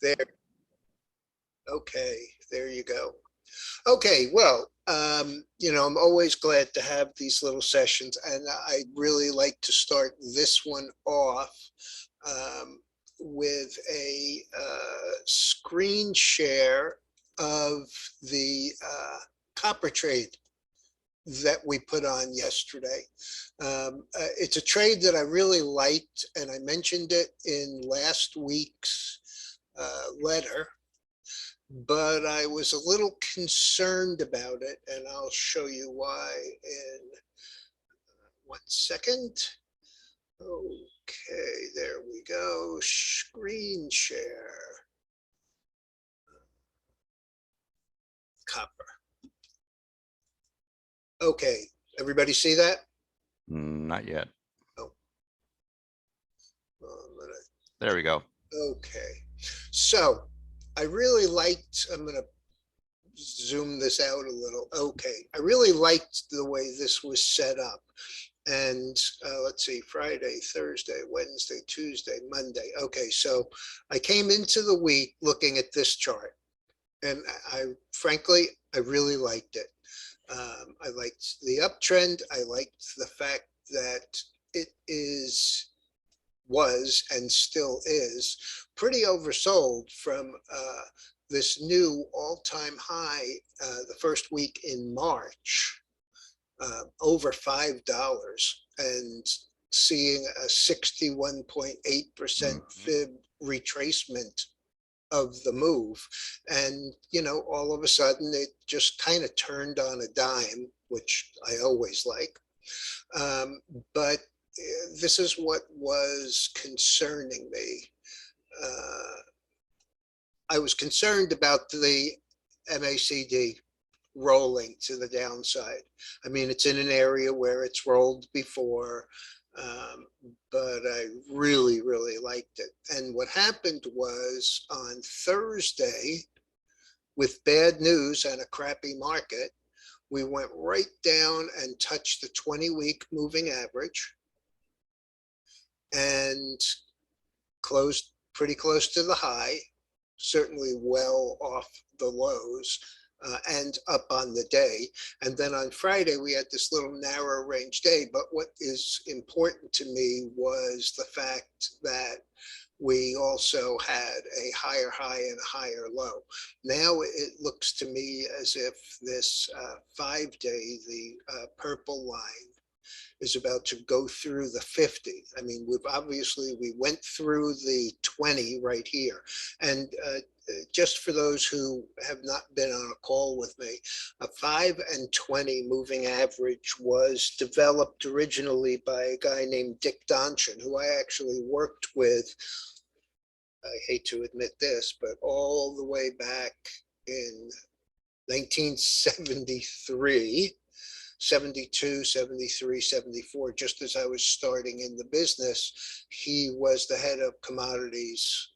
There. Okay, there you go. Okay, well, I'm always glad to have these little sessions, and I really like to start this one off um, with a screen share of the copper trade that we put on yesterday. It's a trade that I really liked, and I mentioned it in last week's letter, but I was a little concerned about it, and I'll show you why in 1 second. Okay, there we go. Screen share. Copper. Okay, everybody see that? Not yet. Oh, There we go. okay. So I really liked, I'm going to zoom this out a little. Okay, I really liked the way this was set up. And let's see, Friday, Thursday, Wednesday, Tuesday, Monday. Okay, so I came into the week looking at this chart, and frankly, I really liked it. I liked the uptrend. I liked the fact that it was and still is pretty oversold from this new all-time high the first week in March, over $5, and seeing a 61.8% fib retracement of the move. And, all of a sudden it just kind of turned on a dime, which I always like. But this is what was concerning me. I was concerned about the MACD rolling to the downside. I mean, it's in an area where it's rolled before, but I really, really liked it. And what happened was on Thursday, with bad news and a crappy market, we went right down and touched the 20-week moving average and closed pretty close to the high, certainly well off the lows, and up on the day. And then on Friday, we had this little narrow range day. But what is important to me was the fact that we also had a higher high and a higher low. Now it looks to me as if this 5-day, the purple line, is about to go through the 50. I mean, we went through the 20 right here. And just for those who have not been on a call with me, a 5 and 20 moving average was developed originally by a guy named Dick Donchen, who I actually worked with. I hate to admit this, but all the way back in 1973, 72, 73, 74, just as I was starting in the business. He was the head of commodities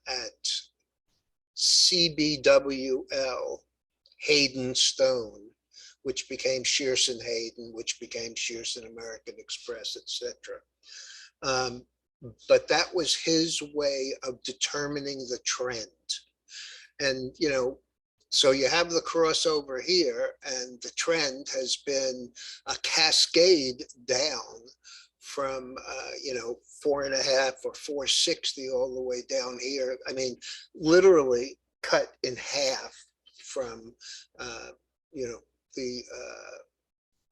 at CBWL, Hayden Stone, which became Shearson Hayden, which became Shearson American Express, etc. But that was his way of determining the trend. And, so you have the crossover here, and the trend has been a cascade down from, 4.5 or 460 all the way down here. I mean, literally cut in half from, the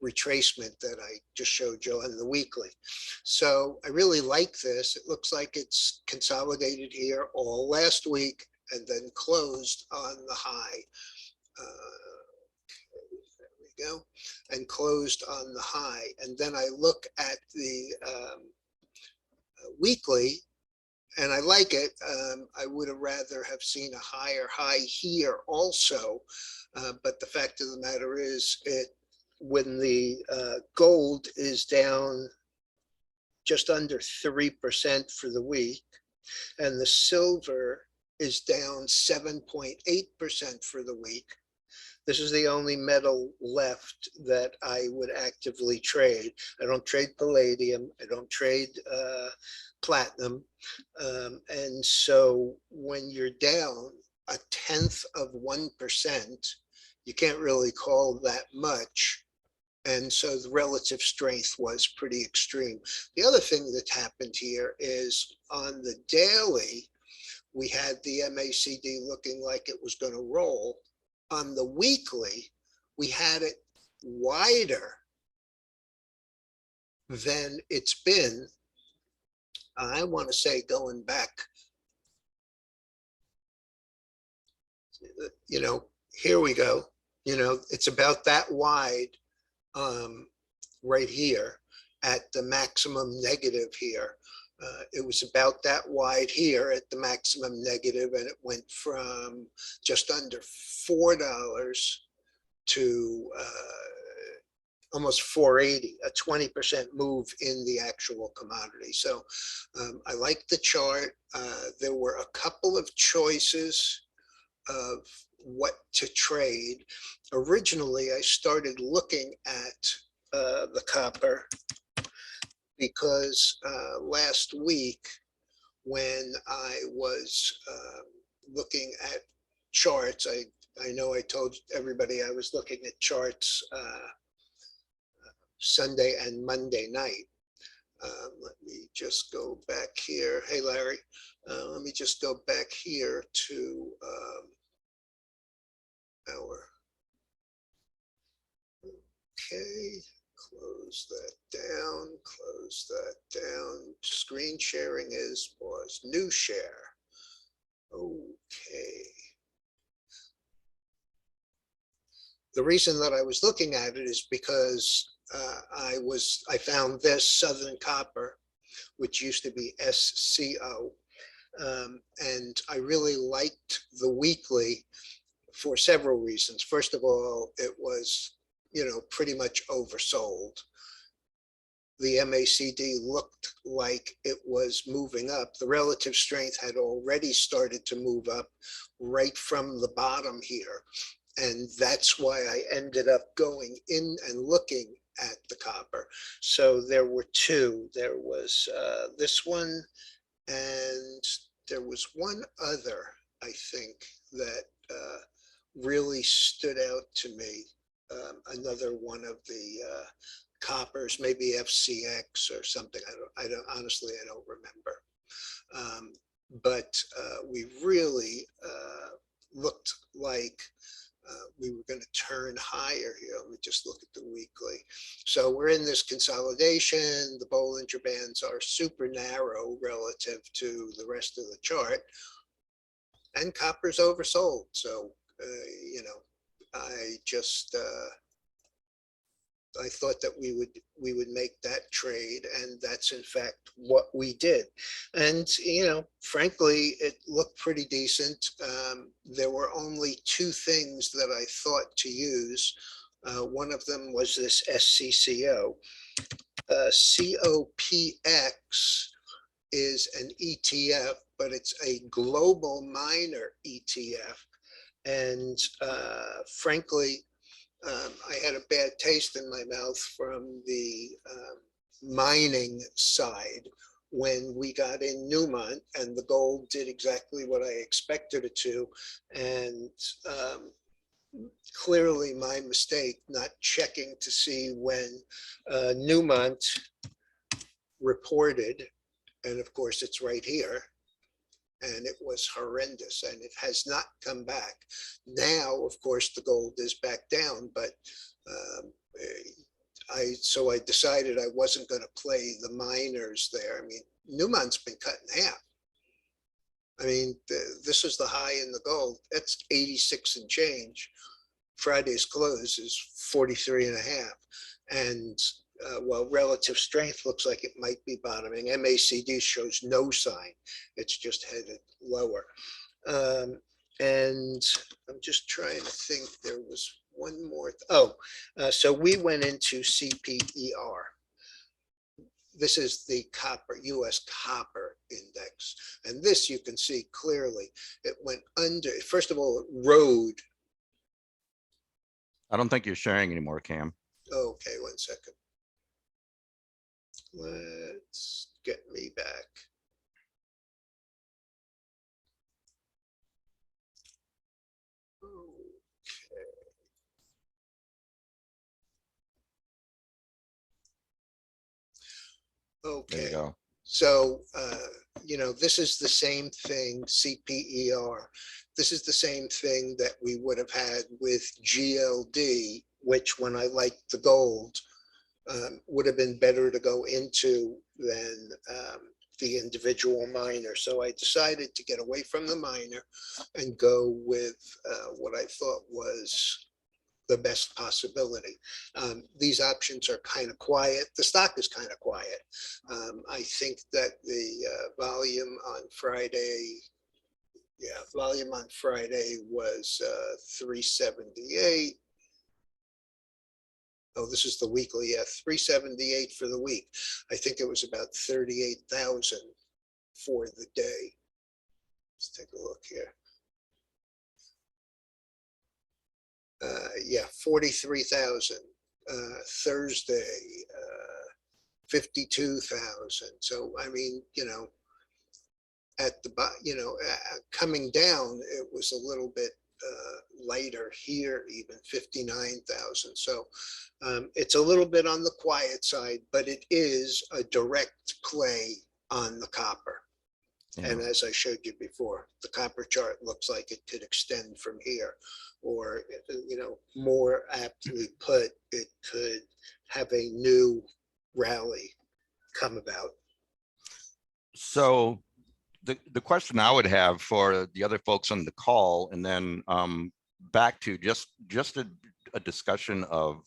retracement that I just showed you on the weekly. So I really like this. It looks like it's consolidated here all last week and then closed on the high. There we go. And closed on the high. And then I look at the weekly, and I like it. I would have rather have seen a higher high here also. But the fact of the matter is, when the gold is down just under 3% for the week, and the silver is down 7.8% for the week, This is the only metal left that I would actively trade. I don't trade palladium. I don't trade platinum. And so when you're down a tenth of 1%, you can't really call that much. And so the relative strength was pretty extreme. The other thing that happened here is on the daily, we had the MACD looking like it was going to roll. On the weekly, we had it wider than it's been. I want to say going back, here we go. It's about that wide right here at the maximum negative here. It was about that wide here at the maximum negative, and it went from just under $4 to almost 480, a 20% move in the actual commodity. So I like the chart. There were a couple of choices of what to trade. Originally, I started looking at the copper because last week when I was looking at charts, I know I told everybody I was looking at charts Sunday and Monday night. Let me just go back here. Hey, Larry, let me just go back here to our, okay, close that down, close that down. Screen sharing is pause, new share. Okay. The reason that I was looking at it is because I found this Southern Copper, which used to be SCO, and I really liked the weekly for several reasons. First of all, it was, pretty much oversold. The MACD looked like it was moving up. The relative strength had already started to move up right from the bottom here. And that's why I ended up going in and looking at the copper. So there were two. There was this one, and there was one other, I think, that really stood out to me. Another one of the coppers, maybe FCX or something. I don't honestly, I don't remember. But we really looked like we were going to turn higher here. Let me just look at the weekly. So we're in this consolidation. The Bollinger Bands are super narrow relative to the rest of the chart, and copper's oversold. So, I just, I thought that we would make that trade, and that's in fact what we did. And frankly, it looked pretty decent. There were only two things that I thought to use. One of them was this SCCO. COPX is an ETF, but it's a global miner ETF. And frankly, I had a bad taste in my mouth from the mining side when we got in Newmont, and the gold did exactly what I expected it to. And clearly my mistake not checking to see when Newmont reported, and of course it's right here, and it was horrendous, and it has not come back. Now, of course, the gold is back down, but so I decided I wasn't going to play the miners there. I mean, Newmont's been cut in half. I mean, this is the high in the gold. That's 86 and change. Friday's close is 43 and a half. And while relative strength looks like it might be bottoming, MACD shows no sign. It's just headed lower. And I'm just trying to think, there was one more. So we went into CPER. This is the copper, US copper index. And this you can see clearly. It went under, first of all, it rode I don't think you're sharing anymore, Cam. Okay, 1 second. Let's get me back. There you Okay, go. so, this is the same thing, CPER. This is the same thing that we would have had with GLD, which when I liked the gold, would have been better to go into than the individual miner. So I decided to get away from the miner and go with what I thought was the best possibility. These options are kind of quiet. The stock is kind of quiet. I think that the volume on Friday, was 378. Oh, this is the weekly. Yeah, 378 for the week. I think it was about 38,000 for the day. Let's take a look here. Yeah, 43,000. Thursday, 52,000. So, I mean, at the, coming down, it was a little bit lighter here, even 59,000. So it's a little bit on the quiet side, but it is a direct play on the copper. Yeah. And as I showed you before, the copper chart looks like it could extend from here, or, more aptly put, it could have a new rally come about. So the question I would have for the other folks on the call, and then back to just a discussion of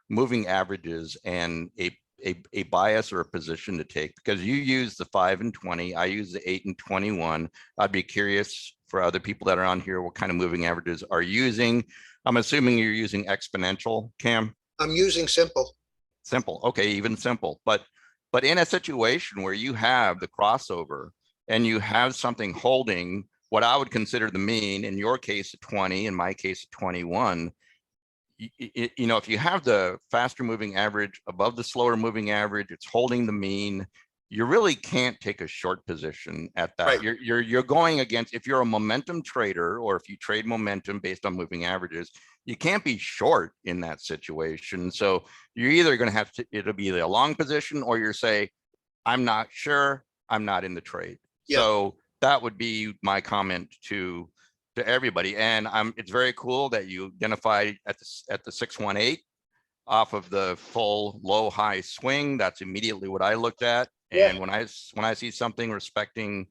moving averages and a bias or a position to take, because you use the 5 and 20, I use the 8 and 21. I'd be curious for other people that are on here, what kind of moving averages are you using? I'm assuming you're using exponential, Cam? I'm using simple. Simple. Okay, even simple. But in a situation where you have the crossover and you have something holding what I would consider the mean, in your case, a 20, in my case, a 21, if you have the faster moving average above the slower moving average, it's holding the mean, you really can't take a short position at that. Right. You're going against, if you're a momentum trader, or if you trade momentum based on moving averages, you can't be short in that situation. So you're either going to have to, it'll be a long position, or you're say, I'm not sure, I'm not in the trade. Yeah. So that would be my comment to everybody. And it's very cool that you identified at the 618 off of the full low high swing. That's immediately what I looked at. Yeah. And when I see something respecting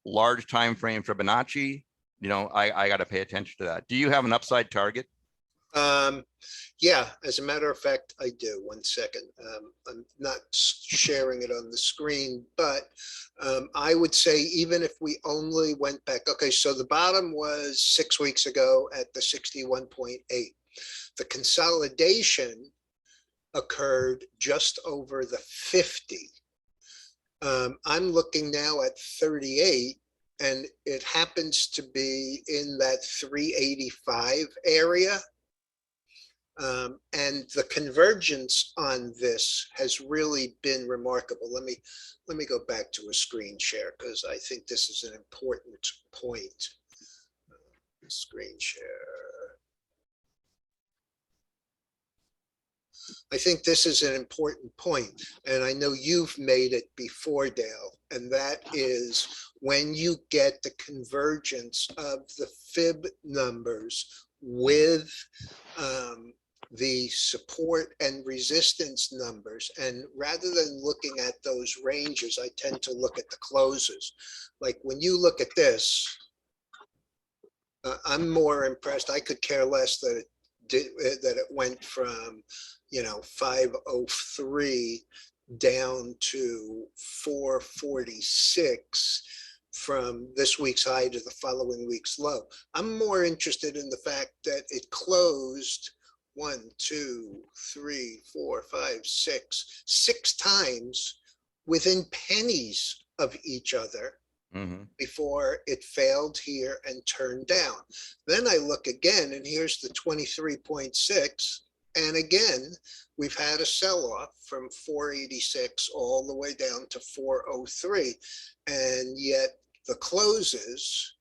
large time frame Fibonacci, I got to pay attention to that. Do you have an upside target? Yeah, as a matter of fact, I do. 1 second. I'm not sharing it on the screen, but I would say even if we only went back, okay, so the bottom was 6 weeks ago at the 61.8. The consolidation occurred just over the 50. I'm looking now at 38, and it happens to be in that 385 area. And the convergence on this has really been remarkable. Let me go back to a screen share, because I think this is an important point. Screen share. I think this is an important point, and I know you've made it before, Dale, and that is when you get the convergence of the fib numbers with the support and resistance numbers. And rather than looking at those ranges, I tend to look at the closes. Like when you look at this, I'm more impressed. I could care less that it went from 503 down to 446 from this week's high to the following week's low. I'm more interested in the fact that it closed 1, 2, 3, 4, 5, 6 times within pennies of each other. Mhm. before it failed here and turned down. Then I look again, and here's the 23.6. And again, we've had a sell-off from 486 all the way down to 403. And yet the closes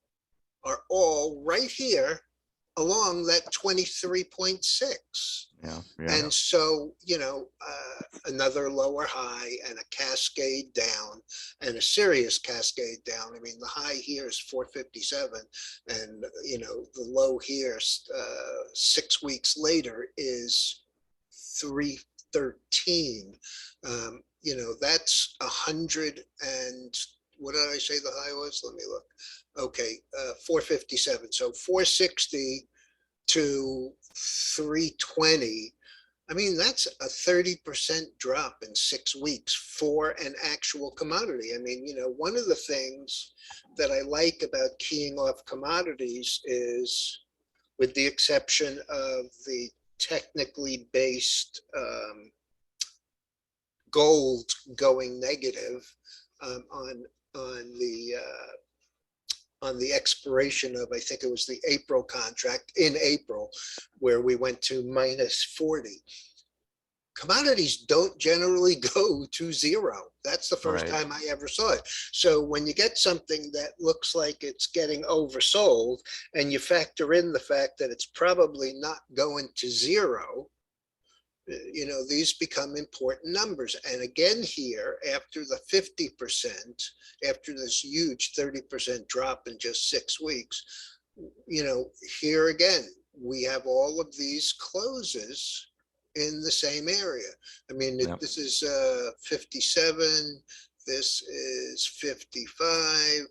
are all right here along that 23.6. Yeah, yeah, And so, another lower high and a cascade down and a serious cascade down. I mean, the high here is 457, and, the low here, 6 weeks later, is 313. That's 100 and what did I say the high was? Let me look. Okay, 457. So 460 to 320. I mean, that's a 30% drop in 6 weeks for an actual commodity. I mean, one of the things that I like about keying off commodities is, with the exception of the technically based gold going negative on the expiration of, I think it was the April contract in April, where we went to minus 40. Commodities don't generally go to zero. That's the first right. time I ever saw it. So when you get something that looks like it's getting oversold, and you factor in the fact that it's probably not going to zero, these become important numbers. And again, here, after the 50%, after this huge 30% drop in just 6 weeks, here again, we have all of these closes in the same area. I mean, Yep. this is 57, this is 55,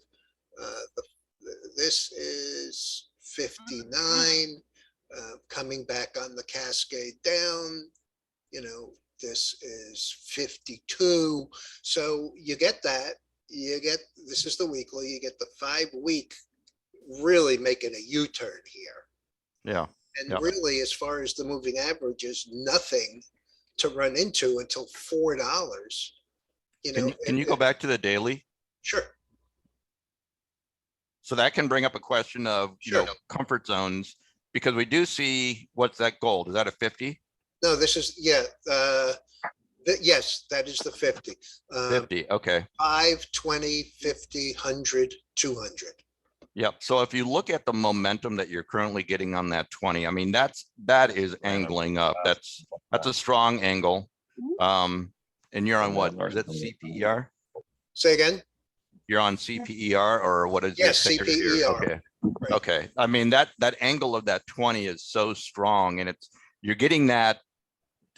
this is 59, coming back on the cascade down, this is 52. So you get that. This is the weekly, you get the 5 week really making a U-turn here. Yeah. And Yeah. really, as far as the moving average, is nothing to run into until $4. Can you go back to the daily? Sure, So that can bring up a question of, sure. comfort zones, because we do see, what's that gold? Is that a 50? No, this is, yeah. Yes, that is the 50. 50, okay. 5, 20, 50, 100, 200. Yep. So if you look at the momentum that you're currently getting on that 20, I mean, that is angling up. That's a strong angle. And you're on what? Is it CPER? Say again? You're on CPER, or what is your Yes, ticker here? CPER. Okay. Right. Okay. I mean, that angle of that 20 is so strong, and you're getting that,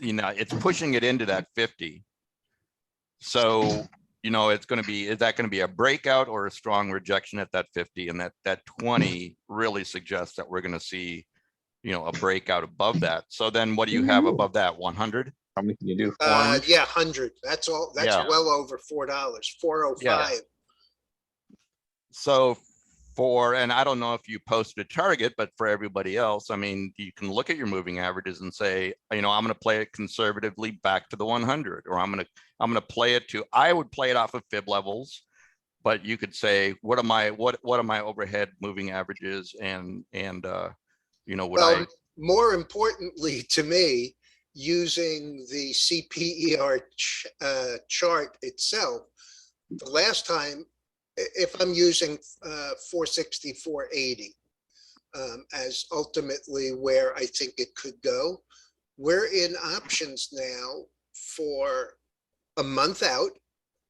it's pushing it into that 50. So, it's going to be, is that going to be a breakout or a strong rejection at that 50? And that 20 really suggests that we're going to see, a breakout above that. So then what do you have above that? 100? How many can you do? Yeah, 100. That's all. That's Yeah. well over $4. 405. Yeah. So and I don't know if you posted a target, but for everybody else, I mean, you can look at your moving averages and say, I'm going to play it conservatively back to the 100, or I'm going to play it to, I would play it off of fib levels, but you could say, what are my overhead moving averages? And Well, more importantly to me, using the CPER chart itself, the last time, if I'm using 460, 480 as ultimately where I think it could go, we're in options now for a month out.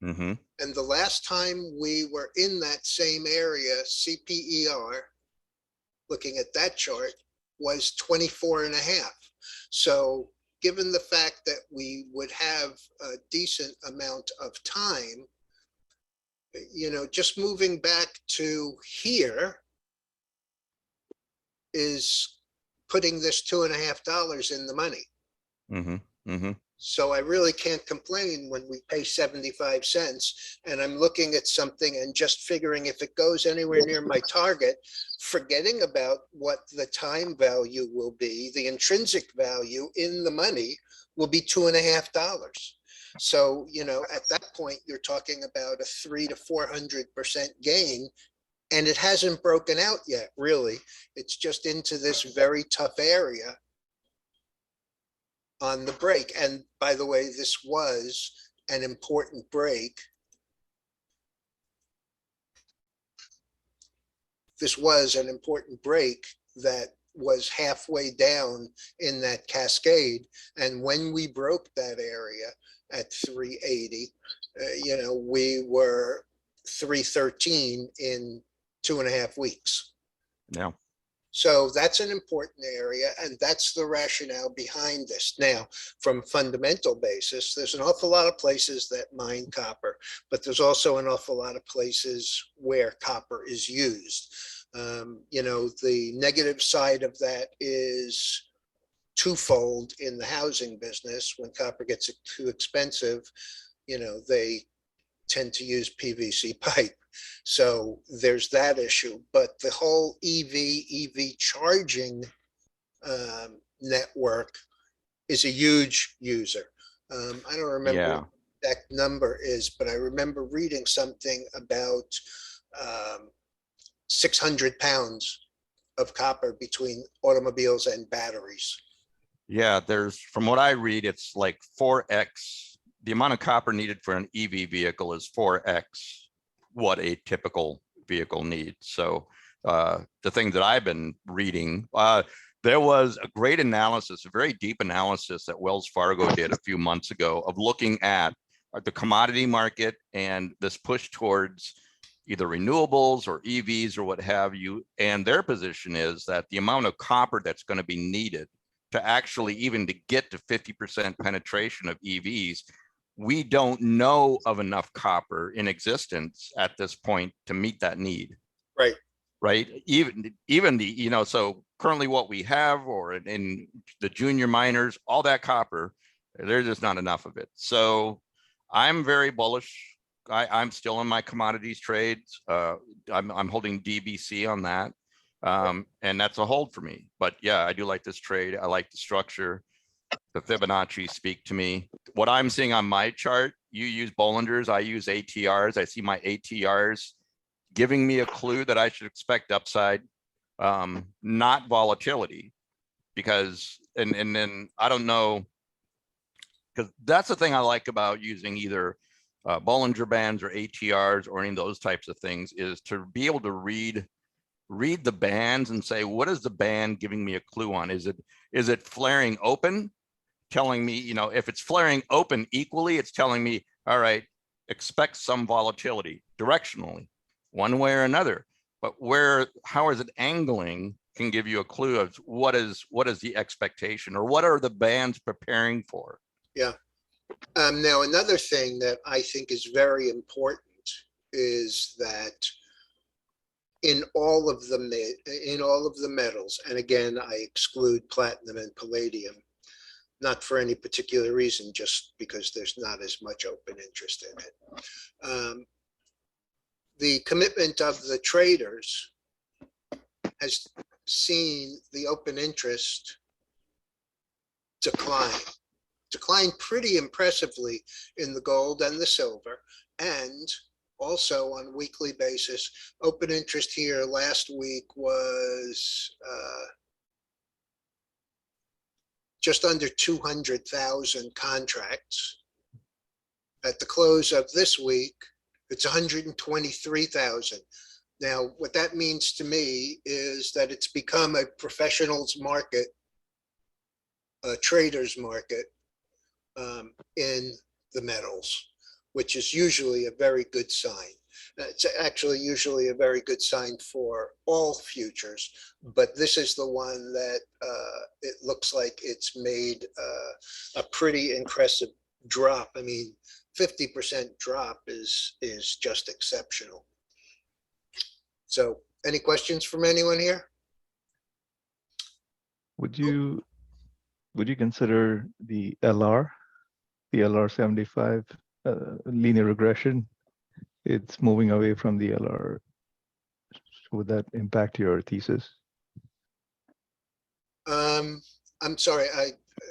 Mm-hmm. And the last time we were in that same area, CPER, looking at that chart, was 24 and a half. So given the fact that we would have a decent amount of time, just moving back to here is putting this $2.50 in the money. Mm-hmm. Mm-hmm. So I really can't complain when we pay 75 cents and I'm looking at something and just figuring if it goes anywhere near my target, forgetting about what the time value will be, the intrinsic value in the money will be $2.50. So, you know, at that point, you're talking about a 300 to 400% gain, and it hasn't broken out yet, really. It's just into this very tough area on the break. And by the way, this was an important break. This was an important break that was halfway down in that cascade. And when we broke that area at 380, you know, we were 313 in 2.5 weeks. Yeah. So that's an important area, and that's the rationale behind this. Now, from a fundamental basis, there's an awful lot of places that mine copper, but there's also an awful lot of places where copper is used. You know, the negative side of that is twofold in the housing business. When copper gets too expensive, you know, they tend to use PVC pipe. So there's that issue. But the whole EV charging network is a huge user. I don't remember Yeah. what the exact number is, but I remember reading something about 600 pounds of copper between automobiles and batteries. Yeah, there's, from what I read, it's like 4x. The amount of copper needed for an EV vehicle is 4x what a typical vehicle needs. So the thing that I've been reading, there was a great analysis, a very deep analysis that Wells Fargo did a few months ago of looking at the commodity market and this push towards either renewables or EVs or what have you. And their position is that the amount of copper that's going to be needed to actually even to get to 50% penetration of EVs, we don't know of enough copper in existence at this point to meet that need. Right. Right. Even the, you know, so currently what we have, or in the junior miners, all that copper, there's just not enough of it. So I'm very bullish. I'm still in my commodities trades. I'm holding DBC on that. And that's a hold for me. But yeah, I do like this trade. I like the structure. The Fibonacci speak to me. What I'm seeing on my chart, you use Bollingers, I use ATRs. I see my ATRs giving me a clue that I should expect upside, not volatility, because, and then I don't know, because that's the thing I like about using either Bollinger Bands or ATRs or any of those types of things, is to be able to read the bands and say, what is the band giving me a clue on? Is it flaring open, telling me, you know, if it's flaring open equally, it's telling me, all right, expect some volatility directionally, one way or another. But how is it angling can give you a clue of what is the expectation, or what are the bands preparing for. Yeah. Now, another thing that I think is very important is that in all of the metals, and again, I exclude platinum and palladium, not for any particular reason, just because there's not as much open interest in it. The commitment of the traders has seen the open interest decline pretty impressively in the gold and the silver, and also on a weekly basis. Open interest here last week was just under 200,000 contracts. At the close of this week, it's 123,000. Now, what that means to me is that it's become a professionals market, a trader's market in the metals, which is usually a very good sign. It's actually usually a very good sign for all futures, but this is the one that it looks like it's made a pretty impressive drop. I mean, 50% drop is just exceptional. So, any questions from anyone here? Would you consider the LR 75 linear regression? It's moving away from the LR. Would that impact your thesis? I'm sorry.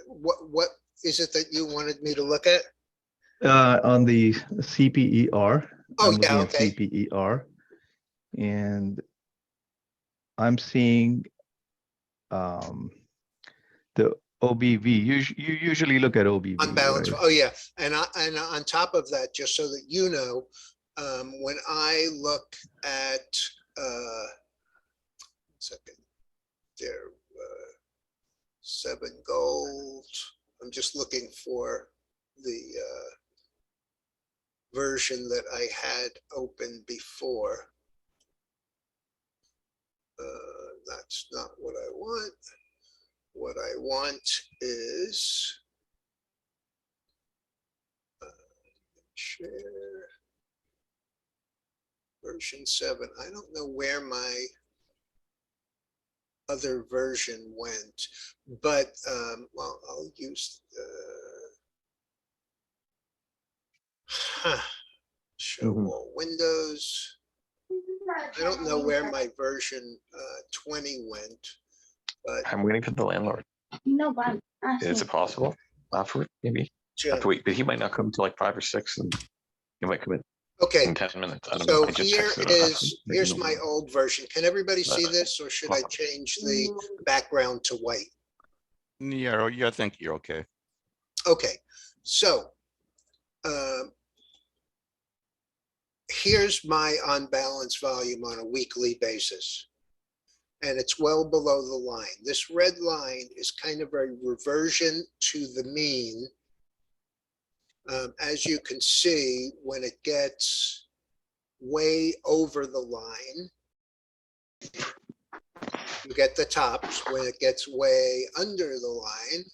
What is it that you wanted me to look at? On the CPER, Oh, I'm yeah, looking at okay. CPER, and I'm seeing the OBV. You usually look at OBV, Unbalanced. right? Oh, yeah. And on top of that, just so that you know, when I look at, second, there, 7 gold. I'm just looking for the version that I had open before. That's not what I want. What I want is share version 7. I don't know where my other version went, but well, I'll use show Mhm. all windows. I don't know where my version 20 went, but I'm waiting for the landlord. No, but Is it possible? For maybe I have to wait, but he might not come till like 5 or 6, and he might come in okay. 10 minutes. I don't know. So I just here texted him. is, here's my old version. Can everybody see this, or should I Awesome. change the background to white? Yeah, I think you're okay. Okay, so here's my unbalanced volume on a weekly basis. And it's well below the line. This red line is kind of a reversion to the mean. As you can see, when it gets way over the line, you get the tops. When it gets way under the line,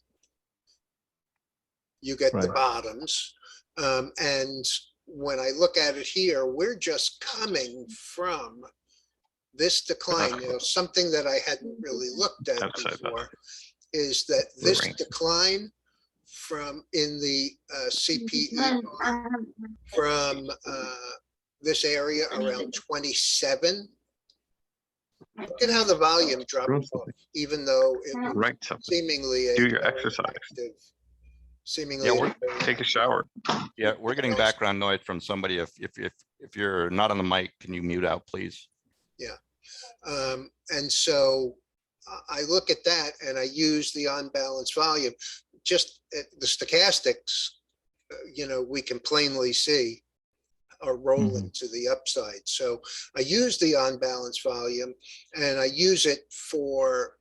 you get the Right. bottoms. And when I look at it here, we're just coming from this decline, something that I hadn't really looked at Outside that. before is that The this ring. decline from in the CPE from this area around 27. Look at how the volume dropped off, even though it was Write something. seemingly a Do your very exercise. active, seemingly Yeah, a we're- very Take a shower. Yeah, we're getting background noise from somebody. If you're not on the mic, can you mute out, please? and so I look at that and I use the unbalanced volume. Just the stochastics, we can plainly see are rolling to the upside. So I use the unbalanced volume and I use it for,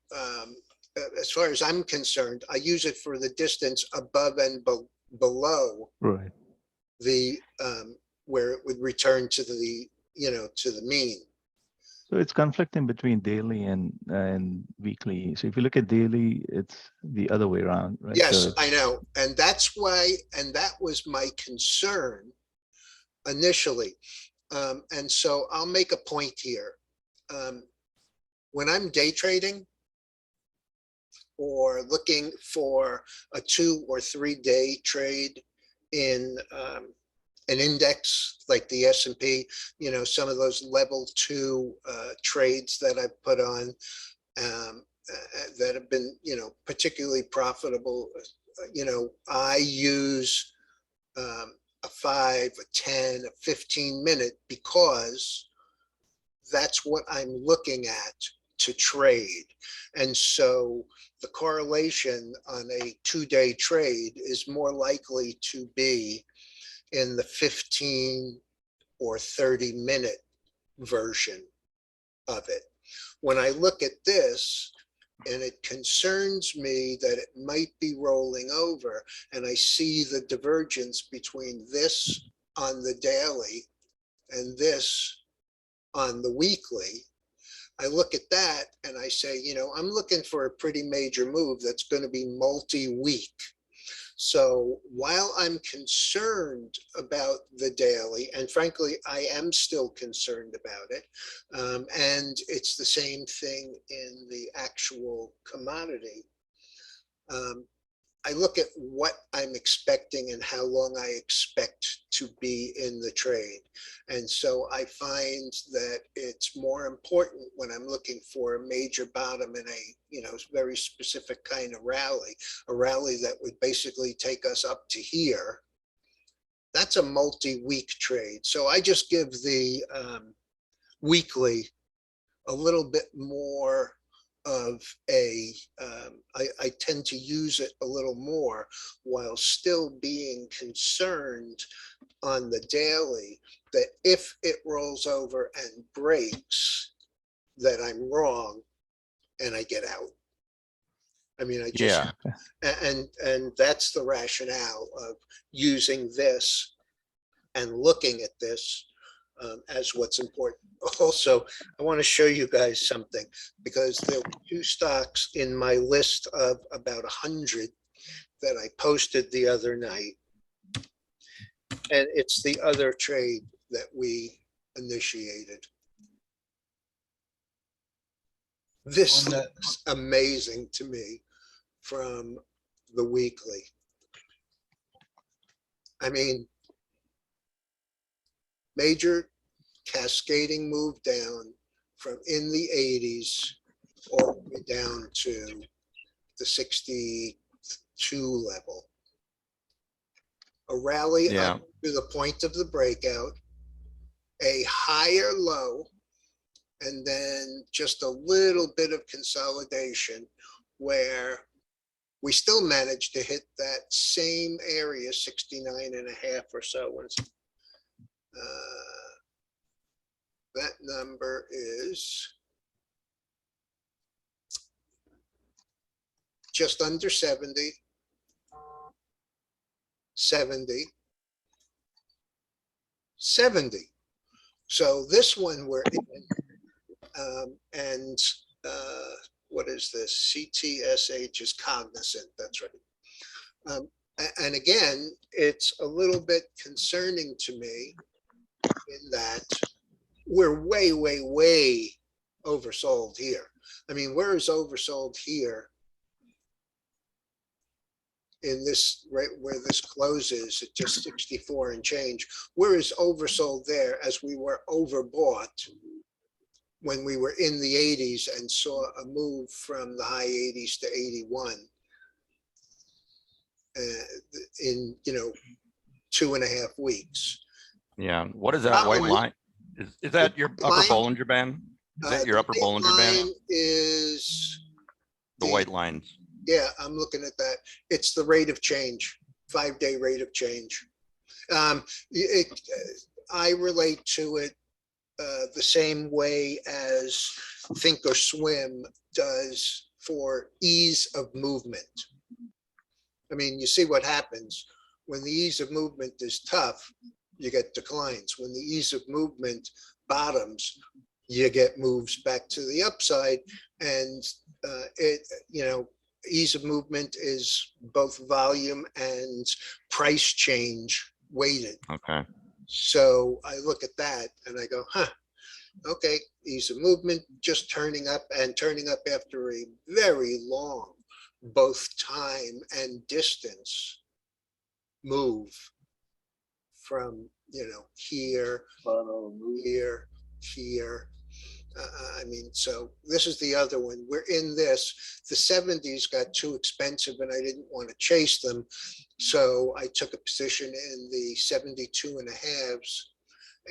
as far as I'm concerned, I use it for the distance above and below Right. the, where it would return to the, to the mean. So it's conflicting between daily and weekly. So if you look at daily, it's the other way around, right? Yes, So I know. And that's why, and that was my concern initially. And so I'll make a point here. When I'm day trading or looking for a 2 or 3 day trade in an index like the S&P, some of those level 2 trades that I've put on that have been, particularly profitable. I use a 5, a 10, a 15-minute because that's what I'm looking at to trade. And so the correlation on a 2-day trade is more likely to be in the 15 or 30-minute version of it. When I look at this, and it concerns me that it might be rolling over, and I see the divergence between this on the daily and this on the weekly, I look at that and I say, I'm looking for a pretty major move that's going to be multi-week. So while I'm concerned about the daily, and frankly, I am still concerned about it, and it's the same thing in the actual commodity, I look at what I'm expecting and how long I expect to be in the trade. And so I find that it's more important when I'm looking for a major bottom in a, very specific kind of rally, a rally that would basically take us up to here, that's a multi-week trade. So I just give the weekly a little bit more of a, I tend to use it a little more while still being concerned on the daily that if it rolls over and breaks, that I'm wrong and I get out. I mean, I just, Yeah, and that's the rationale of using this and looking at this as what's important. Also, I want to show you guys something because there were two stocks in my list of about 100 that I posted the other night. And it's the other trade that we initiated. This looks amazing to me from the weekly. I mean, major cascading move down from in the 80s all the way down to the 62 level. A rally yeah, up to the point of the breakout, a higher low, and then just a little bit of consolidation where we still managed to hit that same area, 69.5 or so. That number is just under 70, 70, 70. So this one we're in, and what is this? CTSH is cognizant, that's right. And again, it's a little bit concerning to me in that we're way, way, way oversold here. I mean, where is oversold here in this, right where this closes at just 64 and change? Where is oversold there as we were overbought when we were in the 80s and saw a move from the high 80s to 81 in, 2.5 weeks. yeah. What is that white line? Is that your upper line, Bollinger Band? Is that your upper Bollinger Band? Is The white lines. Yeah, I'm looking at that. It's the rate of change, 5-day rate of change. I relate to it the same way as Thinkorswim does for ease of movement. I mean, you see what happens when the ease of movement is tough, you get declines. When the ease of movement bottoms, you get moves back to the upside. And ease of movement is both volume and price change weighted. Okay. So I look at that and I go, okay, ease of movement just turning up and turning up after a very long, both time and distance move from, here, here. I mean, so this is the other one. We're in this. The 70s got too expensive and I didn't want to chase them. So I took a position in the 72.5s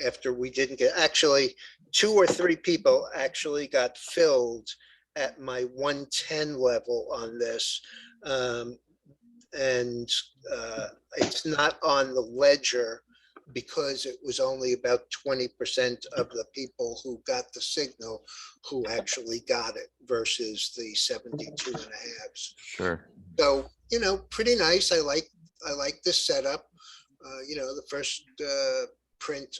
after we didn't get, actually 2 or 3 people actually got filled at my 110 level on this. And it's not on the ledger because it was only about 20% of the people who got the signal who actually got it versus the 72.5s. Sure. So, pretty nice. I like this setup. The first print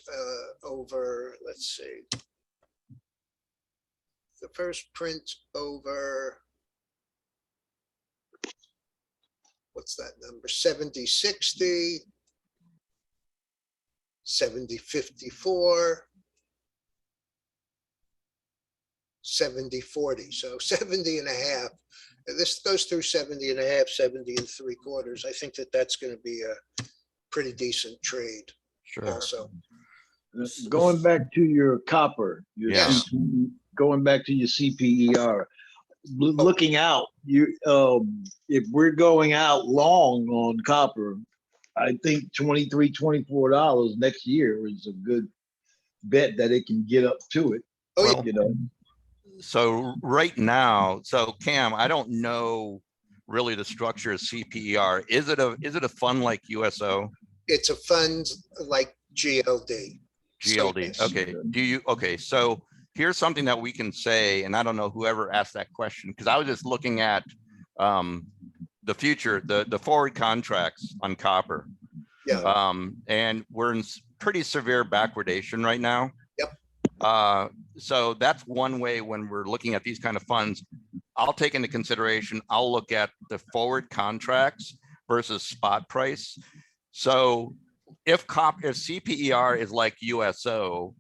over, let's see. The first print over, what's that number? 70.60. 70.54, 70.40. So 70.5. This goes through 70.5, 70.75. I think that's going to be a pretty decent trade. Sure. Also, going back to your copper, going back to your CPER, looking out, if we're going out long on copper, I think $23, $24 next year is a good bet that it can get up to it. Oh, Well, You know, So right now, so Cam, I don't know really the structure of CPER. Is it a fund like USO? it's a fund like GLD. So, GLD? yes. Okay, so here's something that we can say, and I don't know whoever asked that question, because I was just looking at the future, the forward contracts on copper. Yeah. And we're in pretty severe backwardation right now. Yep. So that's one way when we're looking at these kind of funds. I'll take into consideration, I'll look at the forward contracts versus spot price. So if CPER is like USO,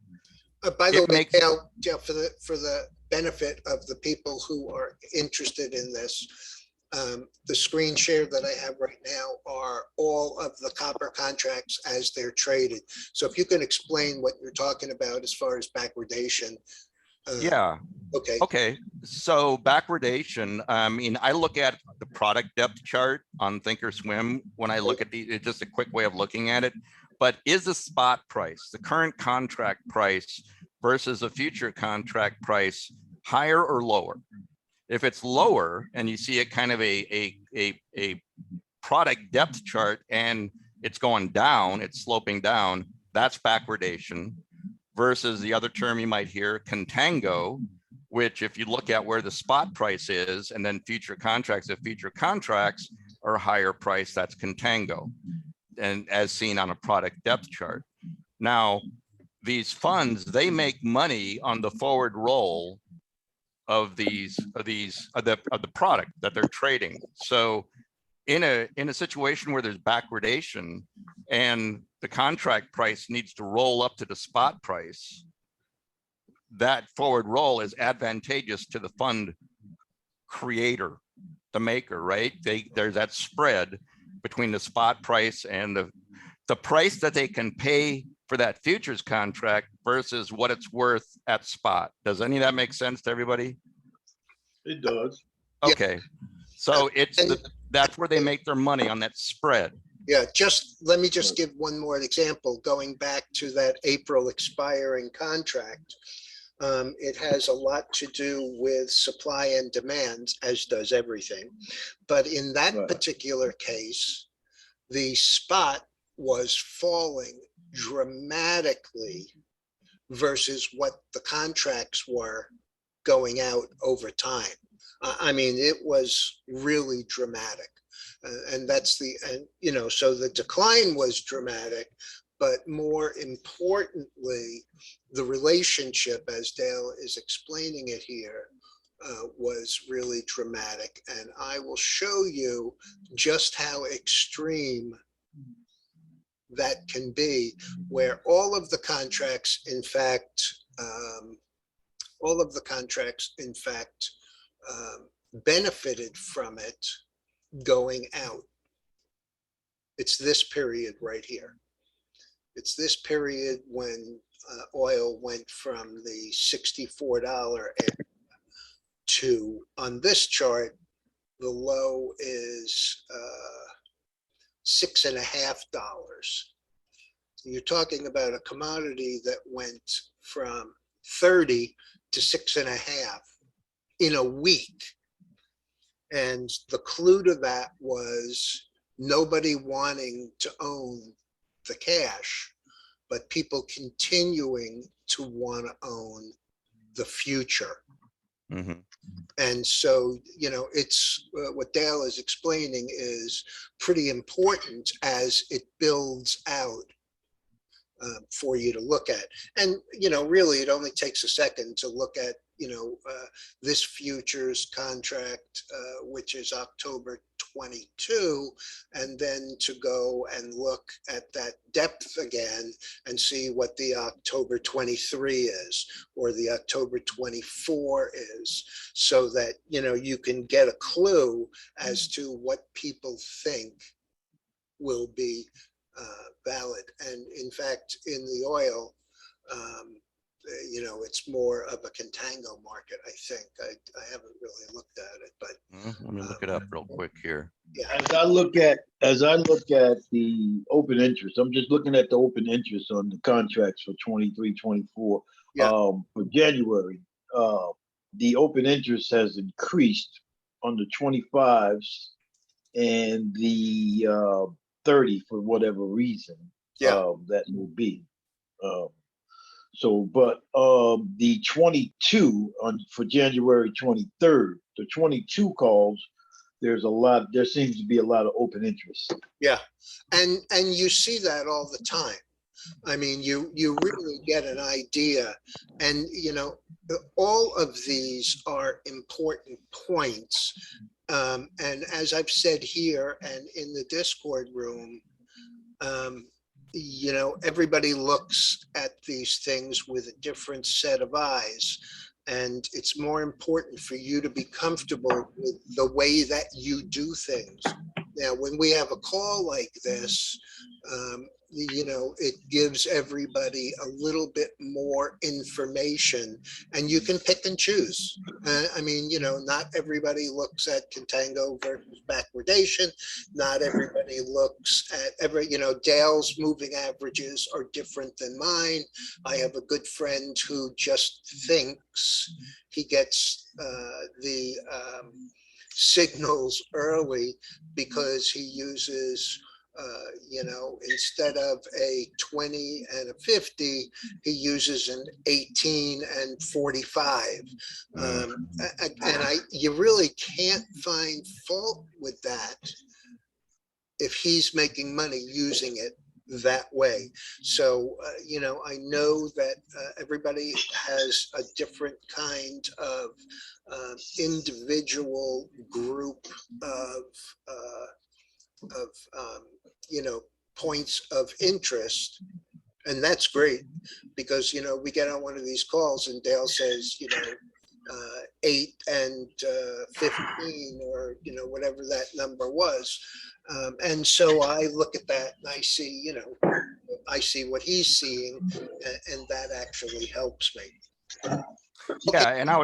By the it way, makes Dale, for the benefit of the people who are interested in this, the screen share that I have right now are all of the copper contracts as they're traded. So if you can explain what you're talking about as far as backwardation. yeah. Okay. Okay, so backwardation, I mean, I look at the product depth chart on Thinkorswim when I look at it's just a quick way of looking at it. But is the spot price, the current contract price versus a future contract price higher or lower? If it's lower and you see it kind of a product depth chart and it's going down, it's sloping down, that's backwardation versus the other term you might hear, contango, which if you look at where the spot price is and then future contracts, if future contracts are higher price, that's contango, and as seen on a product depth chart. Now, these funds, they make money on the forward roll of the product that they're trading. So in a situation where there's backwardation and the contract price needs to roll up to the spot price, that forward roll is advantageous to the fund creator, the maker, right? There's that spread between the spot price and the price that they can pay for that futures contract versus what it's worth at spot. Does any of that make sense to everybody? it does. Okay, so that's where they make their money, on that spread. Yeah, let me just give one more example, going back to that April expiring contract. It has a lot to do with supply and demand, as does everything. But in that particular case, the spot was falling dramatically versus what the contracts were going out over time. I mean, it was really dramatic. And that's so the decline was dramatic, but more importantly, the relationship, as Dale is explaining it here, was really dramatic. And I will show you just how extreme that can be, where all of the contracts, in fact, benefited from it going out. It's this period right here. It's this period when oil went from the $64 area to, on this chart, the low is $6.50. So you're talking about a commodity that went from 30 to 6.5 in a week. And the clue to that was nobody wanting to own the cash, but people continuing to want to own the future. Mm-hmm. And so, it's what Dale is explaining is pretty important as it builds out for you to look at. And, really, it only takes a second to look at, this futures contract, which is October 22, and then to go and look at that depth again and see what the October 23 is, or the October 24 is, so that, you can get a clue as to what people think will be valid. And in fact, in the oil, you know, it's more of a contango market, I think. I haven't really looked at it, but Let me look it up real quick here. yeah. As I look at the open interest, I'm just looking at the open interest on the contracts for 23, 24. Yeah. For January, the open interest has increased on the 25s and the 30 for whatever reason. Yeah. That will be. But the 22 for January 23rd, the 22 calls, there seems to be a lot of open interest. Yeah, and you see that all the time. I mean, you really get an idea, and you know, all of these are important points. And as I've said here and in the Discord room, you know, everybody looks at these things with a different set of eyes. And it's more important for you to be comfortable with the way that you do things. Now, when we have a call like this, you know, it gives everybody a little bit more information, and you can pick and choose. I mean, you know, not everybody looks at contango versus backwardation. Not everybody looks at you know, Dale's moving averages are different than mine. I have a good friend who just thinks he gets the signals early because he uses you know, instead of a 20 and a 50, he uses an 18 and 45. And you really can't find fault with that if he's making money using it that way. So, you know, I know that everybody has a different kind of individual group of you know, points of interest. And that's great because, you know, we get on one of these calls and Dale says, you know, 8 and 15 or, you know, whatever that number was. And so I look at that and I see, you know, I see what he's seeing, and that actually helps me. Yeah, and I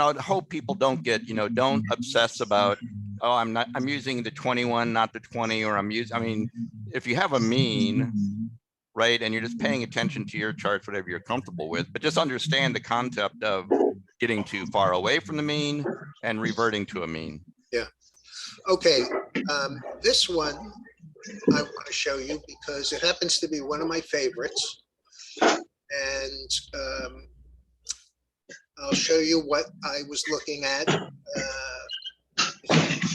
would hope people don't get, you know, don't obsess about, oh, I'm using the 21, not the 20, or I mean, if you have a mean, right, and you're just paying attention to your charts, whatever you're comfortable with, but just understand the concept of getting too far away from the mean and reverting to a mean. Yeah. Okay. This one I want to show you because it happens to be one of my favorites. And I'll show you what I was looking at a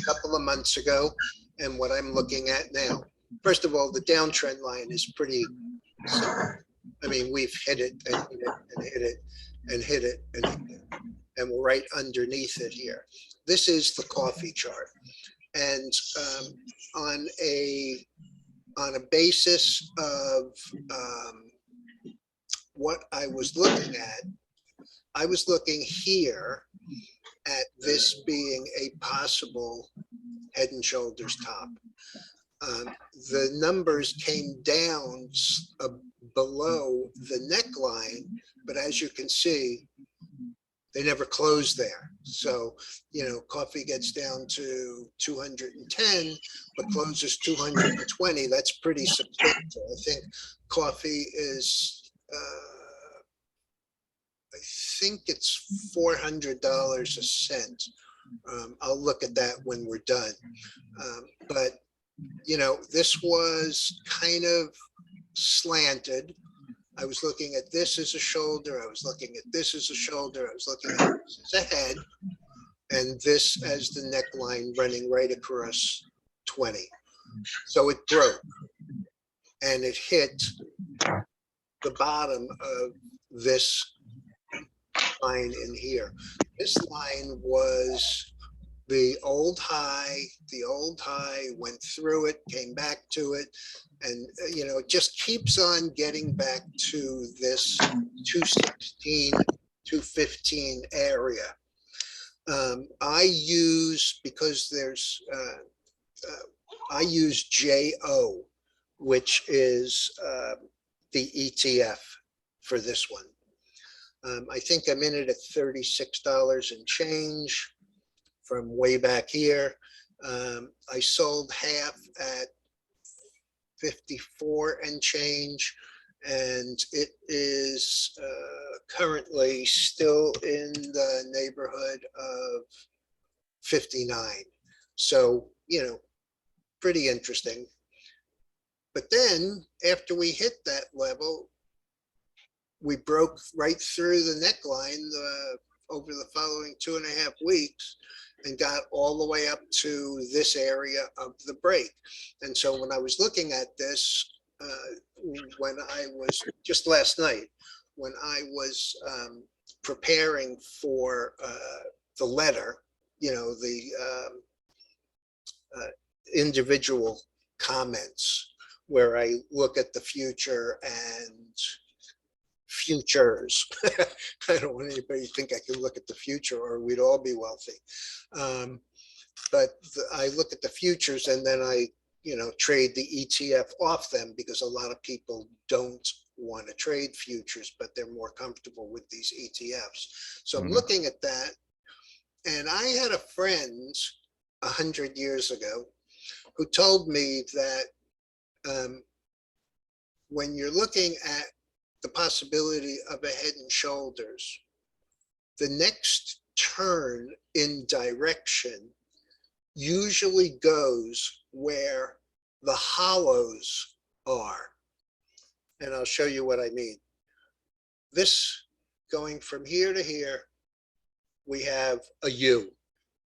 couple of months ago and what I'm looking at now. First of all, the downtrend line is pretty simple. I mean, we've hit it and hit it and hit it and hit it and hit it, and we're right underneath it here. This is the coffee chart. And on a basis of what I was looking at, I was looking here at this being a possible head and shoulders top. The numbers came down below the neckline, but as you can see, they never closed there. So, you know, coffee gets down to 210, but closes 220. That's pretty substantial. I think coffee is, I think it's $400 a cent. I'll look at that when we're done. But, you know, this was kind of slanted. I was looking at this as a shoulder. I was looking at this as a shoulder. I was looking at this as a head, and this as the neckline running right across 20. So it broke and it hit the bottom of this line in here. This line was the old high. The old high went through it, came back to it, and you know, it just keeps on getting back to this 216, 215 area. I use, because there's I use JO, which is the ETF for this one. I think I'm in it at $36 and change from way back here. I sold half at 54 and change, and it is currently still in the neighborhood of 59. So, you know, pretty interesting. But then after we hit that level, we broke right through the neckline over the following 2.5 weeks and got all the way up to this area of the break. And so when I was looking at this, when I was just last night, when I was preparing for the letter, you know, the individual comments where I look at the future and futures. I don't want anybody to think I can look at the future or we'd all be wealthy. I look at the futures and then I, you know, trade the ETF off them because a lot of people don't want to trade futures, but they're more comfortable with these ETFs. So I'm looking at that, and I had a friend 100 years ago who told me that when you're looking at the possibility of a Head and Shoulders, the next turn in direction usually goes where the hollows are. And I'll show you what I mean. This going from here to here, we have a U.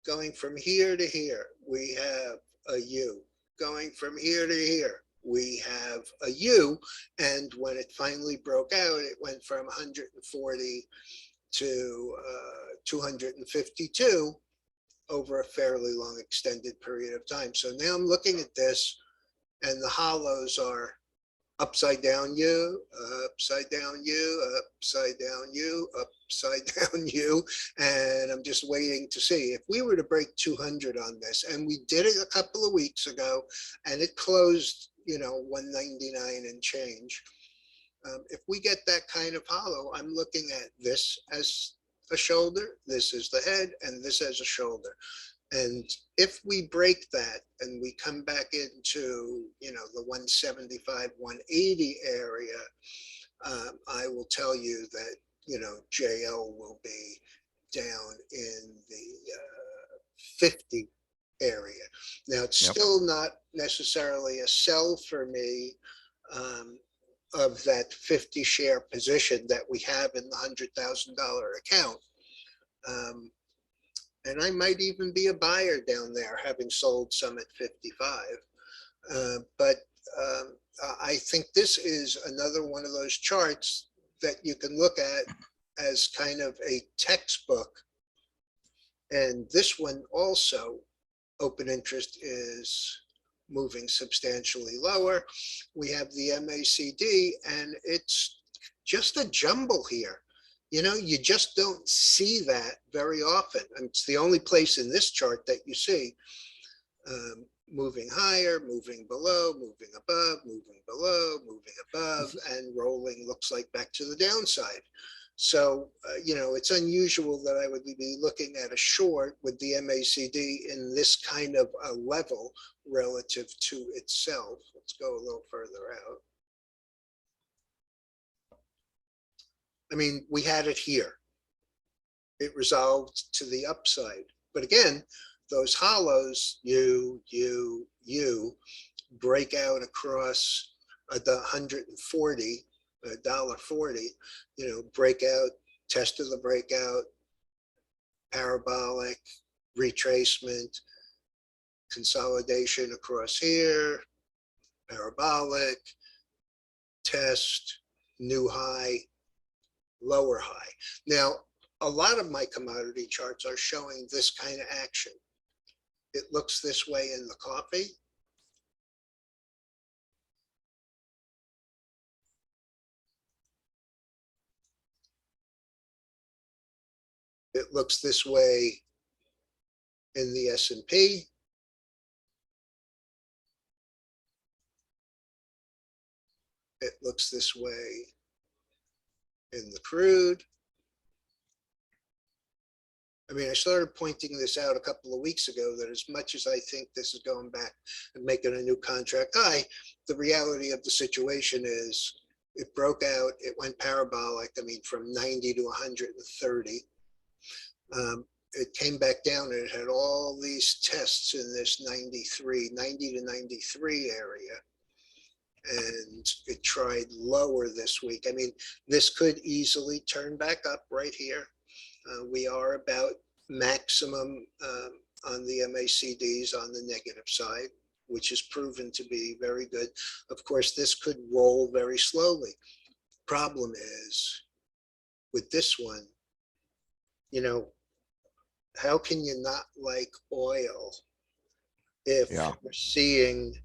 Going from here to here, we have a U. Going from here to here, we have a U. And when it finally broke out, it went from 140 to 252 over a fairly long extended period of time. So now I'm looking at this and the hollows are upside down U, upside down U, upside down U, upside down U. And I'm just waiting to see if we were to break 200 on this. And we did it a couple of weeks ago and it closed, you know, 199 and change. If we get that kind of hollow, I'm looking at this as a shoulder, this is the head, and this as a shoulder. And if we break that and we come back into, you know, the 175, 180 area, I will tell you that, you know, JL will be down in the 50 area. Now, it's still not necessarily a sell for me of that 50 share position that we have in the $100,000 account. And I might even be a buyer down there, having sold some at 55. I think this is another one of those charts that you can look at as kind of a textbook. And this one also, open interest is moving substantially lower. We have the MACD and it's just a jumble here. You know, you just don't see that very often. And it's the only place in this chart that you see moving higher, moving below, moving above, moving below, moving above, and rolling looks like back to the downside. So, you know, it's unusual that I would be looking at a short with the MACD in this kind of a level relative to itself. Let's go a little further out. I mean, we had it here. It resolved to the upside. But again, those hollows, you break out across the 140, $1.40, you know, breakout, test of the breakout, parabolic, retracement, consolidation across here, parabolic, test, new high, lower high. Now, a lot of my commodity charts are showing this kind of action. It looks this way in the coffee. It looks this way in the S&P. It looks this way in the crude. I mean, I started pointing this out a couple of weeks ago, that as much as I think this is going back and making a new contract high, the reality of the situation is it broke out, it went parabolic, I mean, from 90 to 130. It came back down and it had all these tests in this 90 to 93 area. And it tried lower this week. I mean, this could easily turn back up right here. We are about maximum on the MACDs on the negative side, which is proven to be very good. Of course, this could roll very slowly. Problem is, with this one, you know, how can you not like oil if we're seeing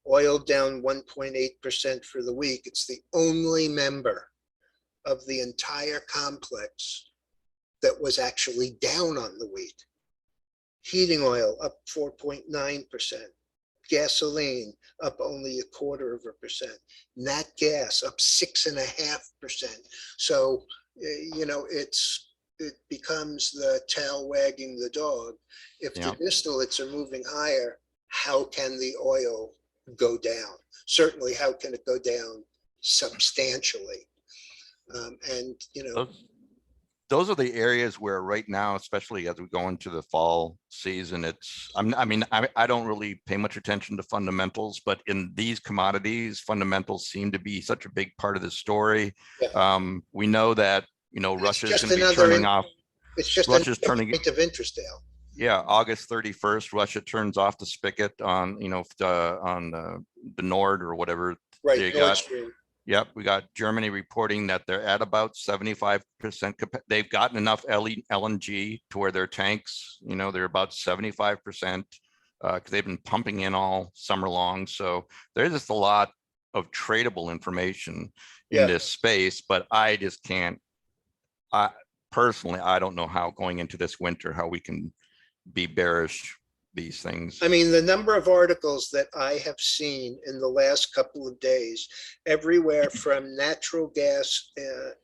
oil down 1.8% for the week? It's the only member of the entire complex that was actually down on the week. Heating oil up 4.9%. Gasoline up only 0.25%. Nat gas up 6.5%. So, you know, it becomes the tail wagging the dog. If the distillates are moving higher, how can the oil go down? Certainly, how can it go down substantially? And, you know, those are the areas where right now, especially as we go into the fall season, I don't really pay much attention to fundamentals, but in these commodities, fundamentals seem to be such a big part of the story. Yeah. We know that, you know, Russia's going to be turning off. It's just Russia's another point of interest, Dale. Yeah, August 31st, Russia turns off the spigot on, you know, on the Nord or whatever. Right, they Nord got. Stream. Yep, we got Germany reporting that they're at about 75%. They've gotten enough LNG to where their tanks, you know, they're about 75% because they've been pumping in all summer long. So there's just a lot of tradable information in this space, but I just can't. Personally, I don't know how going into this winter, how we can be bearish these things. I mean, the number of articles that I have seen in the last couple of days, everywhere from natural gas,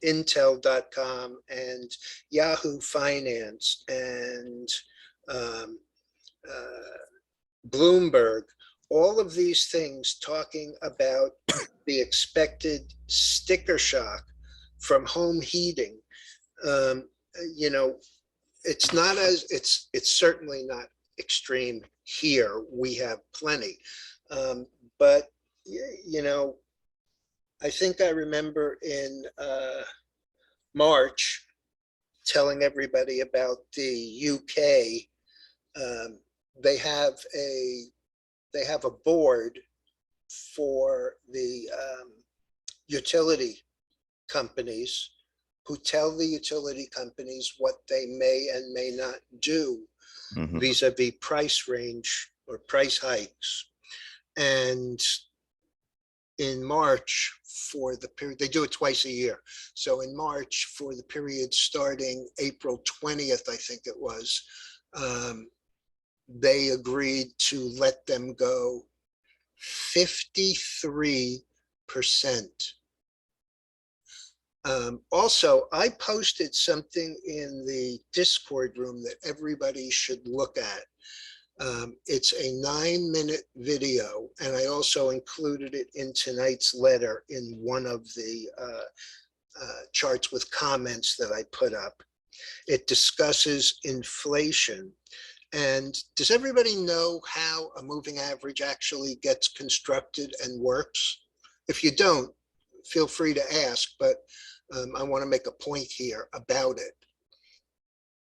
Intel.com and Yahoo Finance and Bloomberg, all of these things talking about the expected sticker shock from home heating. You know, it's not as, it's certainly not extreme here. We have plenty. But, you know, I think I remember in March telling everybody about the UK. They have a board for the utility companies who tell the utility companies what they may and may not do vis-a-vis price range or price hikes. And in March, for the period, they do it twice a year. So in March, for the period starting April 20th, I think it was, they agreed to let them go 53%. Also, I posted something in the Discord room that everybody should look at. It's a 9-minute video, and I also included it in tonight's letter in one of the charts with comments that I put up. It discusses inflation. And does everybody know how a moving average actually gets constructed and works? If you don't, feel free to ask, but I want to make a point here about it.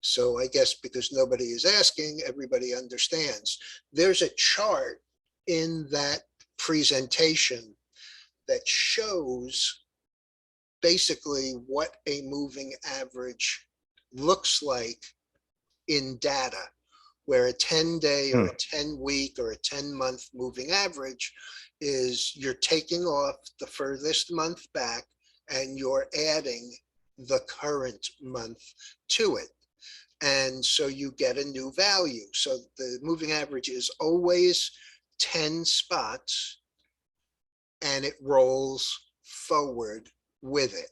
So I guess because nobody is asking, everybody understands. There's a chart in that presentation that shows basically what a moving average looks like in data, where a 10-day or a 10-week or a 10-month moving average is you're taking off the furthest month back and you're adding the current month to it. And so you get a new value. So the moving average is always 10 spots and it rolls forward with it.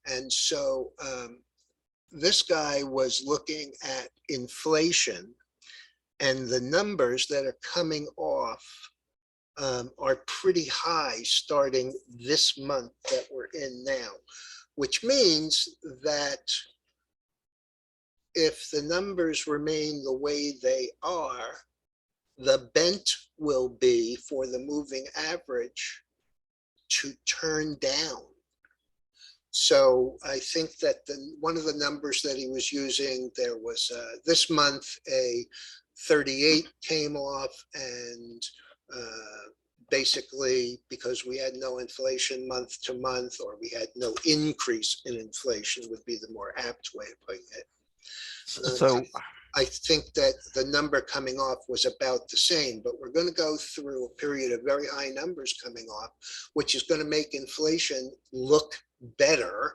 And so this guy was looking at inflation, and the numbers that are coming off are pretty high starting this month that we're in now, which means that if the numbers remain the way they are, the bent will be for the moving average to turn down. So I think that one of the numbers that he was using, there was this month a 38 came off, and basically because we had no inflation month to month, or we had no increase in inflation would be the more apt way of putting it. So I think that the number coming off was about the same, but we're going to go through a period of very high numbers coming off, which is going to make inflation look better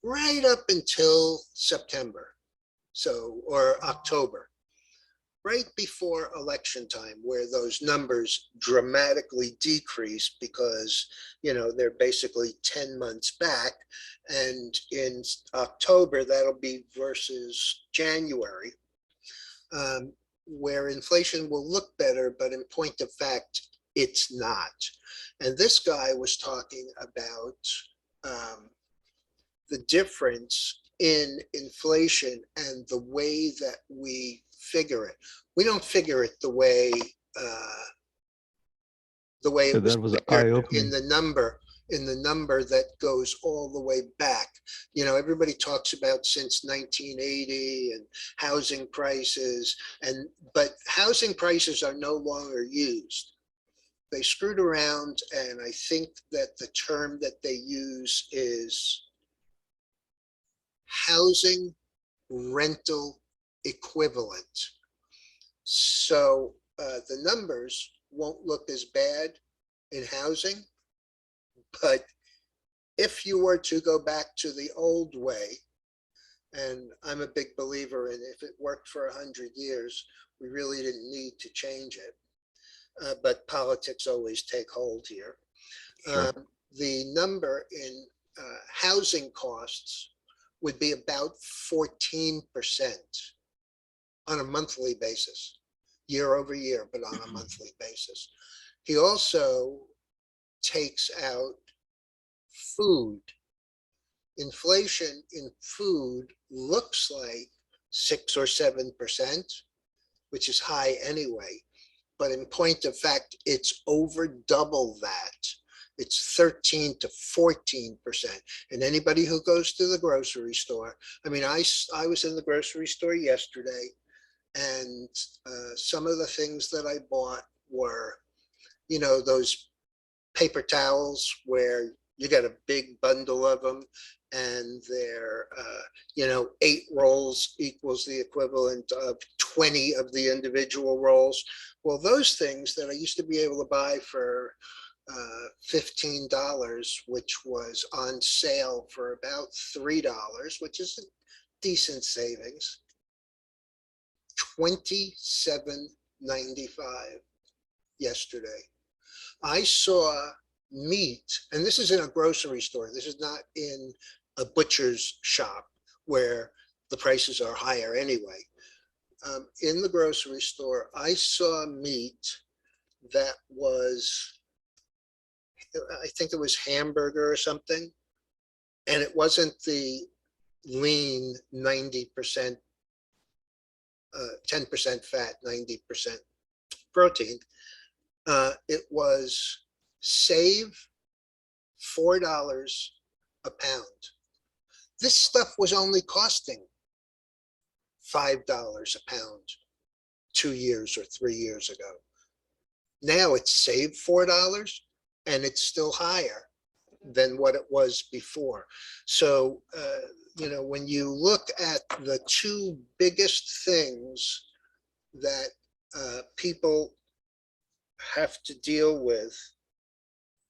right up until September, or October, right before election time, where those numbers dramatically decrease because, they're basically 10 months back. And in October, that'll be versus January, where inflation will look better, but in point of fact, it's not. And this guy was talking about the difference in inflation and the way that we figure it. We don't figure it the way So it was that was figured eye-opening. in the number that goes all the way back. Everybody talks about since 1980 and housing prices, but housing prices are no longer used. They screwed around, and I think that the term that they use is housing rental equivalent. So the numbers won't look as bad in housing, but if you were to go back to the old way, and I'm a big believer in, if it worked for 100 years, we really didn't need to change it. But politics always take hold here. Sure. The number in housing costs would be about 14% on a monthly basis, year over year, but on a monthly basis. He also takes out food. Inflation in food looks like 6 or 7%, which is high anyway. But in point of fact, it's over double that. It's 13 to 14%. And anybody who goes to the grocery store, I was in the grocery store yesterday, and some of the things that I bought were, those paper towels where you got a big bundle of them, and they're 8 rolls equals the equivalent of 20 of the individual rolls. Well, those things that I used to be able to buy for $15, which was on sale for about $3, which is a decent savings, $27.95 yesterday. I saw meat, and this is in a grocery store. This is not in a butcher's shop where the prices are higher anyway. In the grocery store, I saw meat that was, I think it was hamburger or something, and it wasn't the lean 90%, 10% fat, 90% protein. It was save $4 a pound. This stuff was only costing $5 a pound 2 years or 3 years ago. Now it's saved $4, and it's still higher than what it was before. So, when you look at the two biggest things that people have to deal with,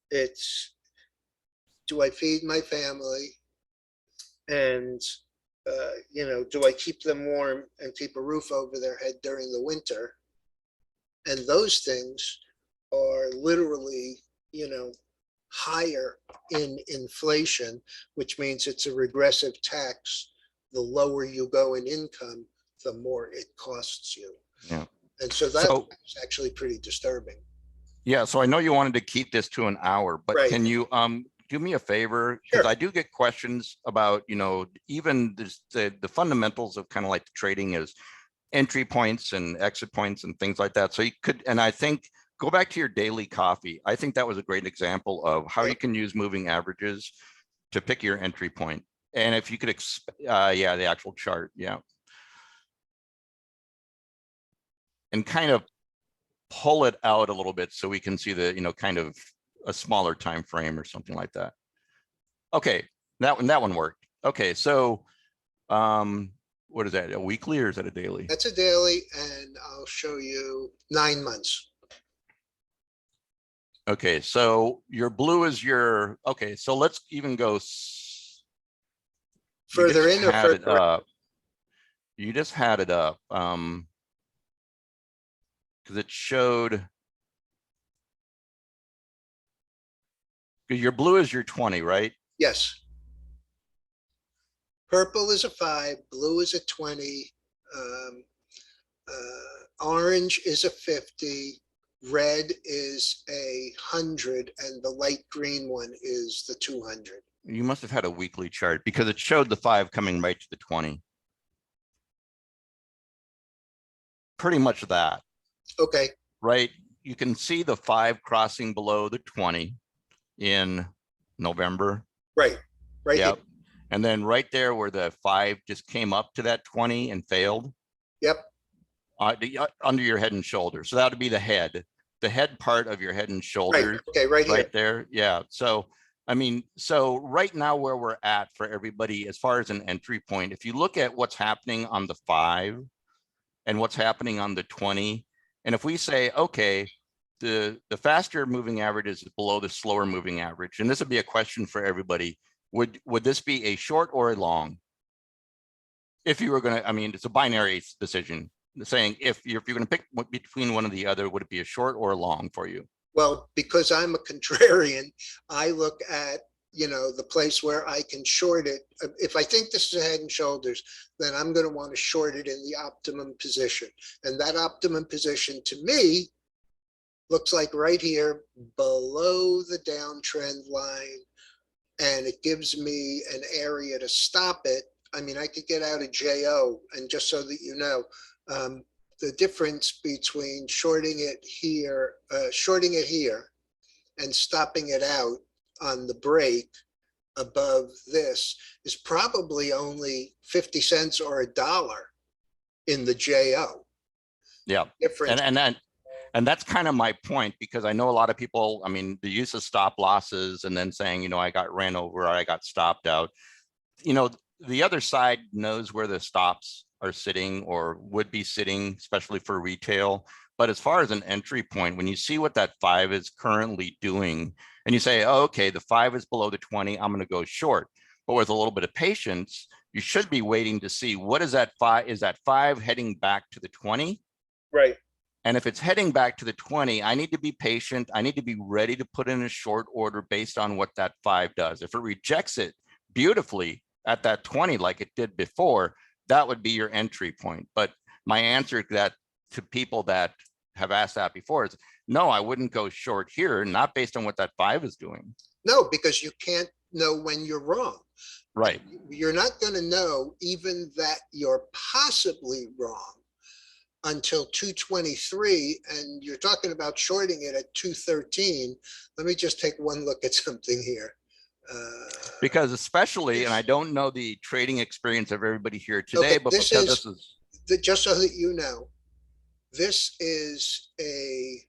it's, do I feed my family? And, do I keep them warm and keep a roof over their head during the winter? And those things are literally, higher in inflation, which means it's a regressive tax. The lower you go in income, the more it costs you. Yeah. And so that's So, actually pretty disturbing. yeah, so I know you wanted to keep this to an hour, but Right. can you do me a favor? Because Sure. I do get questions about, you know, even the fundamentals of kind of like the trading is entry points and exit points and things like that. So you could, and I think, go back to your daily coffee. I think that was a great example of how you can use moving averages to pick your entry point. And if you could, yeah, the actual chart, yeah. And kind of pull it out a little bit so we can see the, you know, kind of a smaller time frame or something like that. Okay, that one worked. Okay, so what is that, a weekly or is that a daily? That's a daily, and I'll show you 9 months. Okay, so your blue is your, okay, so let's even go Further in or had it further out? up. You just had it up because it showed, because your blue is your 20, right? Yes. Purple is a 5, blue is a 20, orange is a 50, red is 100, and the light green one is the 200. You must have had a weekly chart because it showed the 5 coming right to the 20. Pretty much that. Okay. Right? You can see the 5 crossing below the 20 in November. Right. Right. Yep. Here. And then right there where the 5 just came up to that 20 and failed. Yep. Under your head and shoulder. So that would be the head part of your head and shoulder. Right. Okay. Right here. Right there. Yeah. So, I mean, so right now where we're at for everybody, as far as an entry point, if you look at what's happening on the 5 and what's happening on the 20, and if we say, okay, the faster moving average is below the slower moving average, and this would be a question for everybody, would this be a short or a long? If you were going to, I mean, it's a binary decision saying if you're going to pick between one or the other, would it be a short or a long for you? Well, because I'm a contrarian, I look at, you know, the place where I can short it. If I think this is a head and shoulders, then I'm going to want to short it in the optimum position. And that optimum position to me looks like right here below the downtrend line. And it gives me an area to stop it. I mean, I could get out of JO, and just so that you know, the difference between shorting it here and stopping it out on the break above this is probably only 50 cents or $1 in the JO. Yeah. Difference. And that's kind of my point, because I know a lot of people, I mean, the use of stop losses and then saying, you know, I got ran over or I got stopped out. You know, the other side knows where the stops are sitting or would be sitting, especially for retail. But as far as an entry point, when you see what that 5 is currently doing and you say, oh, okay, the 5 is below the 20, I'm going to go short. But with a little bit of patience, you should be waiting to see what is that 5? Is that 5 heading back to the 20? Right. And if it's heading back to the 20, I need to be patient. I need to be ready to put in a short order based on what that 5 does. If it rejects it beautifully at that 20, like it did before, that would be your entry point. But my answer to that, to people that have asked that before, is no, I wouldn't go short here, not based on what that 5 is doing. No, because you can't know when you're wrong. Right. You're not going to know even that you're possibly wrong until 223, and you're talking about shorting it at 213. Let me just take one look at something here. Because especially, and I don't know the trading experience of everybody here today, okay, but because this is just so that you know, this is a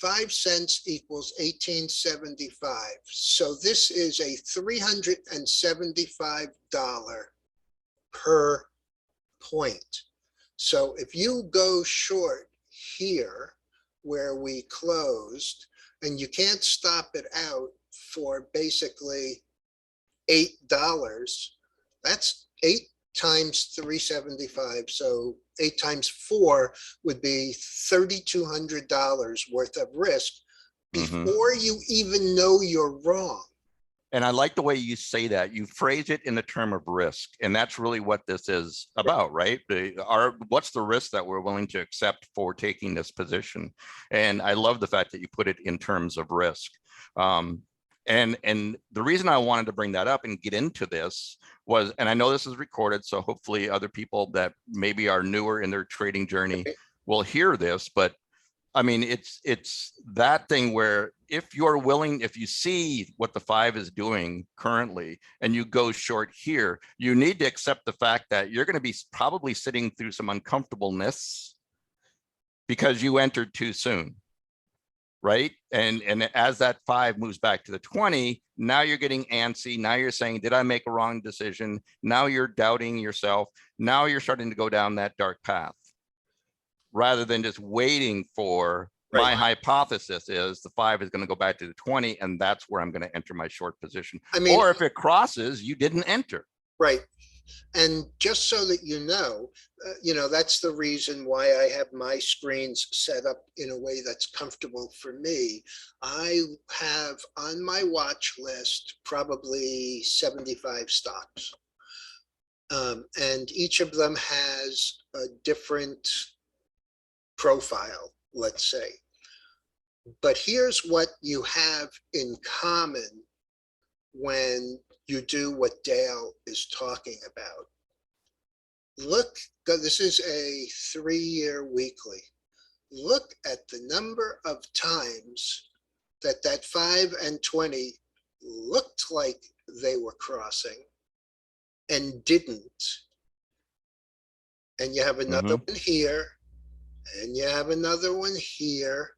5 cents equals 1875. So this is a $375 per point. So if you go short here where we closed, and you can't stop it out for basically $8, that's 8 times 375. So 8 times 4 would be $3,200 worth of risk. Mhm. before you even know you're wrong. And I like the way you say that. You phrase it in the term of risk. And that's really what this is about, right? What's the risk that we're willing to accept for taking this position? And I love the fact that you put it in terms of risk. And the reason I wanted to bring that up and get into this was, and I know this is recorded, so hopefully other people that maybe are newer in their trading journey will hear this, but I mean, it's that thing where if you're willing, if you see what the 5 is doing currently and you go short here, you need to accept the fact that you're going to be probably sitting through some uncomfortableness because you entered too soon, right? And as that 5 moves back to the 20, now you're getting antsy. Now you're saying, did I make a wrong decision? Now you're doubting yourself. Now you're starting to go down that dark path, rather than just waiting for my hypothesis is the 5 is going to go back to the 20, and that's where I'm going to enter my short position. I mean, or if it crosses, you didn't enter. Right. And just so that you know, that's the reason why I have my screens set up in a way that's comfortable for me. I have on my watch list probably 75 stocks. And each of them has a different profile, let's say. But here's what you have in common when you do what Dale is talking about. Look, this is a 3-year weekly. Look at the number of times that 5 and 20 looked like they were crossing and didn't. And you have another one here, and you have another one here.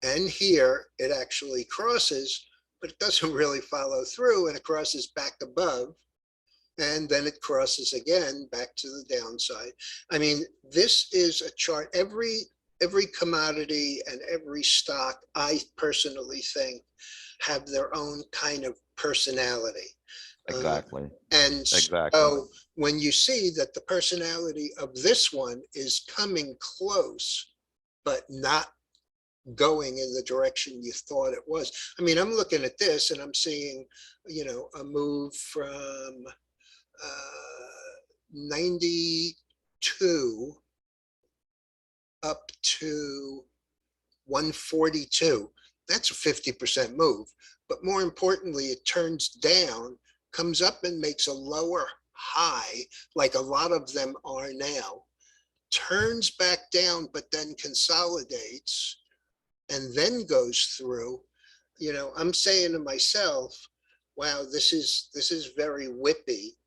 And here it actually crosses, but it doesn't really follow through, and it crosses back above, and then it crosses again back to the downside. I mean, this is a chart. Every commodity and every stock, I personally think, have their own kind of personality. Exactly. And so when you see that the personality of this one is coming close, but not going in the direction you thought it was. I mean, I'm looking at this and I'm seeing, you know, a move from 92 up to 142. That's a 50% move. But more importantly, it turns down, comes up and makes a lower high, like a lot of them are now, turns back down, but then consolidates and then goes through. You know, I'm saying to myself, wow, this is very whippy.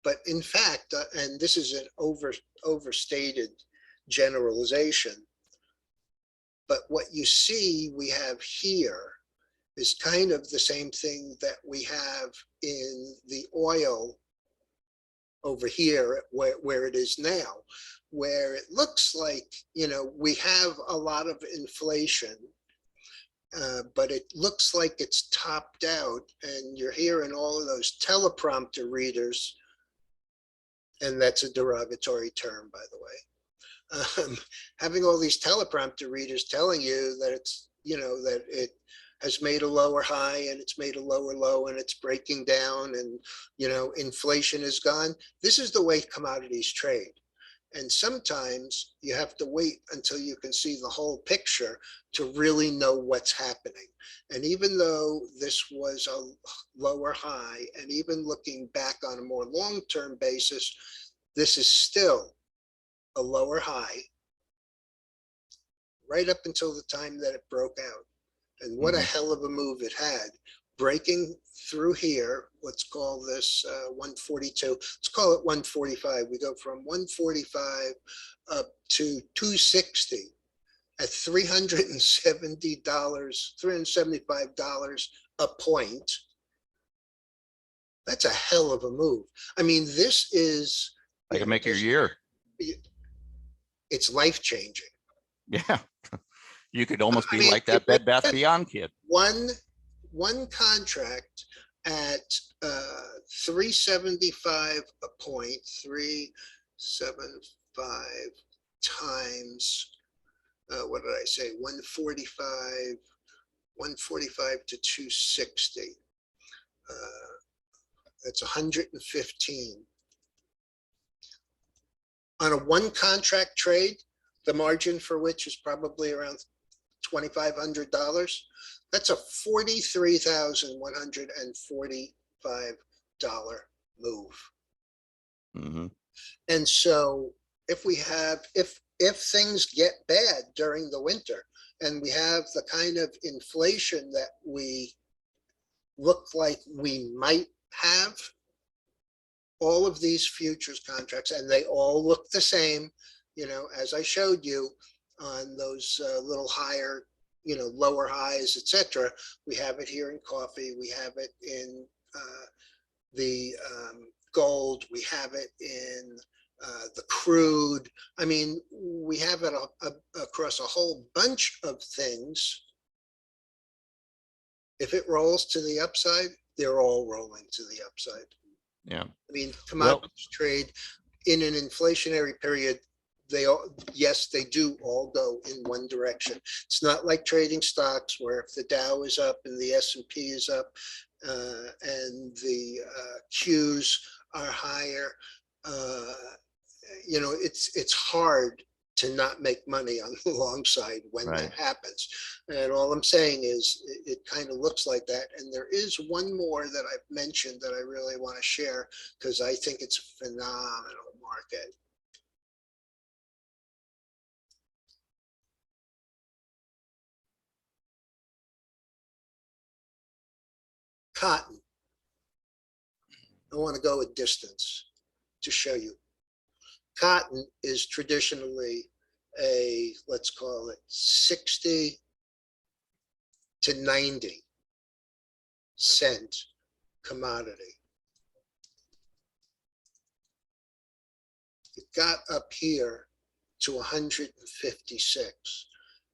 But in fact, and this is an overstated generalization, but what you see we have here is kind of the same thing that we have in the oil over here where it is now, where it looks like, you know, we have a lot of inflation, but it looks like it's topped out, and you're hearing all of those teleprompter readers, and that's a derogatory term, by the way. Having all these teleprompter readers telling you that it's, you know, that it has made a lower high and it's made a lower low and it's breaking down and, you know, inflation is gone. This is the way commodities trade. And sometimes you have to wait until you can see the whole picture to really know what's happening. And even though this was a lower high, and even looking back on a more long-term basis, this is still a lower high right up until the time that it broke out. And what a hell of a move it had, breaking through here. Let's call this 142. Let's call it 145. We go from 145 up to 260 at $370, $375 a point. That's a hell of a move. I mean, this is, I can make your year. It's life-changing. Yeah. You could almost be like that Bed Bath Beyond kid. One contract at 375 a point, 375 times, what did I say? 145 to 260. That's 115. On a one contract trade, the margin for which is probably around $2,500. That's a $43,145 move. Mhm. And so if things get bad during the winter and we have the kind of inflation that we look like we might have, all of these futures contracts, and they all look the same, as I showed you on those little higher, lower highs, etc. We have it here in coffee. We have it in the gold. We have it in the crude. I mean, we have it across a whole bunch of things. If it rolls to the upside, they're all rolling to the upside. Yeah. I mean, commodities trade in an inflationary period. Yes, they do all go in one direction. It's not like trading stocks where if the Dow is up and the S&P is up and the Qs are higher, it's hard to not make money on the long side when that happens. And all I'm saying is it kind of looks like that. And there is one more that I've mentioned that I really want to share because I think it's a phenomenal market. Cotton. I want to go a distance to show you. Cotton is traditionally a, let's call it 60 to 90 cent commodity. It got up here to 156.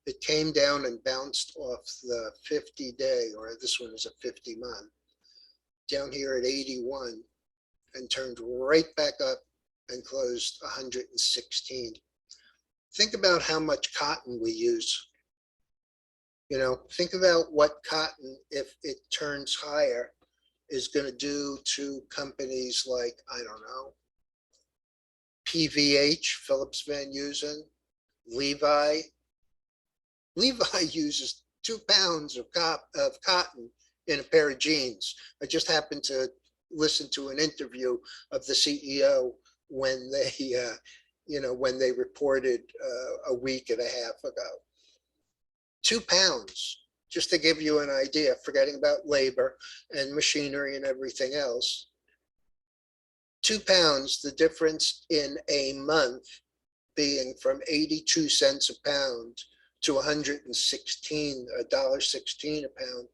It came down and bounced off the 50-day, or this one is a 50-month, down here at 81 and turned right back up and closed 116. Think about how much cotton we use. Think about what cotton, if it turns higher, is going to do to companies like, I don't know, PVH, Phillips Van Heusen, Levi. Levi uses 2 pounds of cotton in a pair of jeans. I just happened to listen to an interview of the CEO when they reported a week and a half ago. 2 pounds, just to give you an idea, forgetting about labor and machinery and everything else. 2 pounds, the difference in a month being from 82 cents a pound to $116 a pound.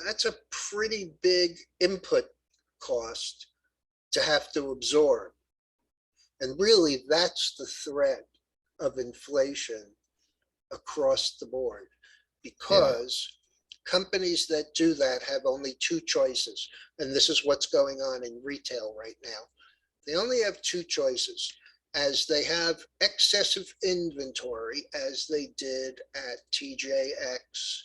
That's a pretty big input cost to have to absorb. And really, that's the threat of inflation across the board, because companies that do that have only 2 choices. And this is what's going on in retail right now. They only have 2 choices. As they have excessive inventory, as they did at TJX,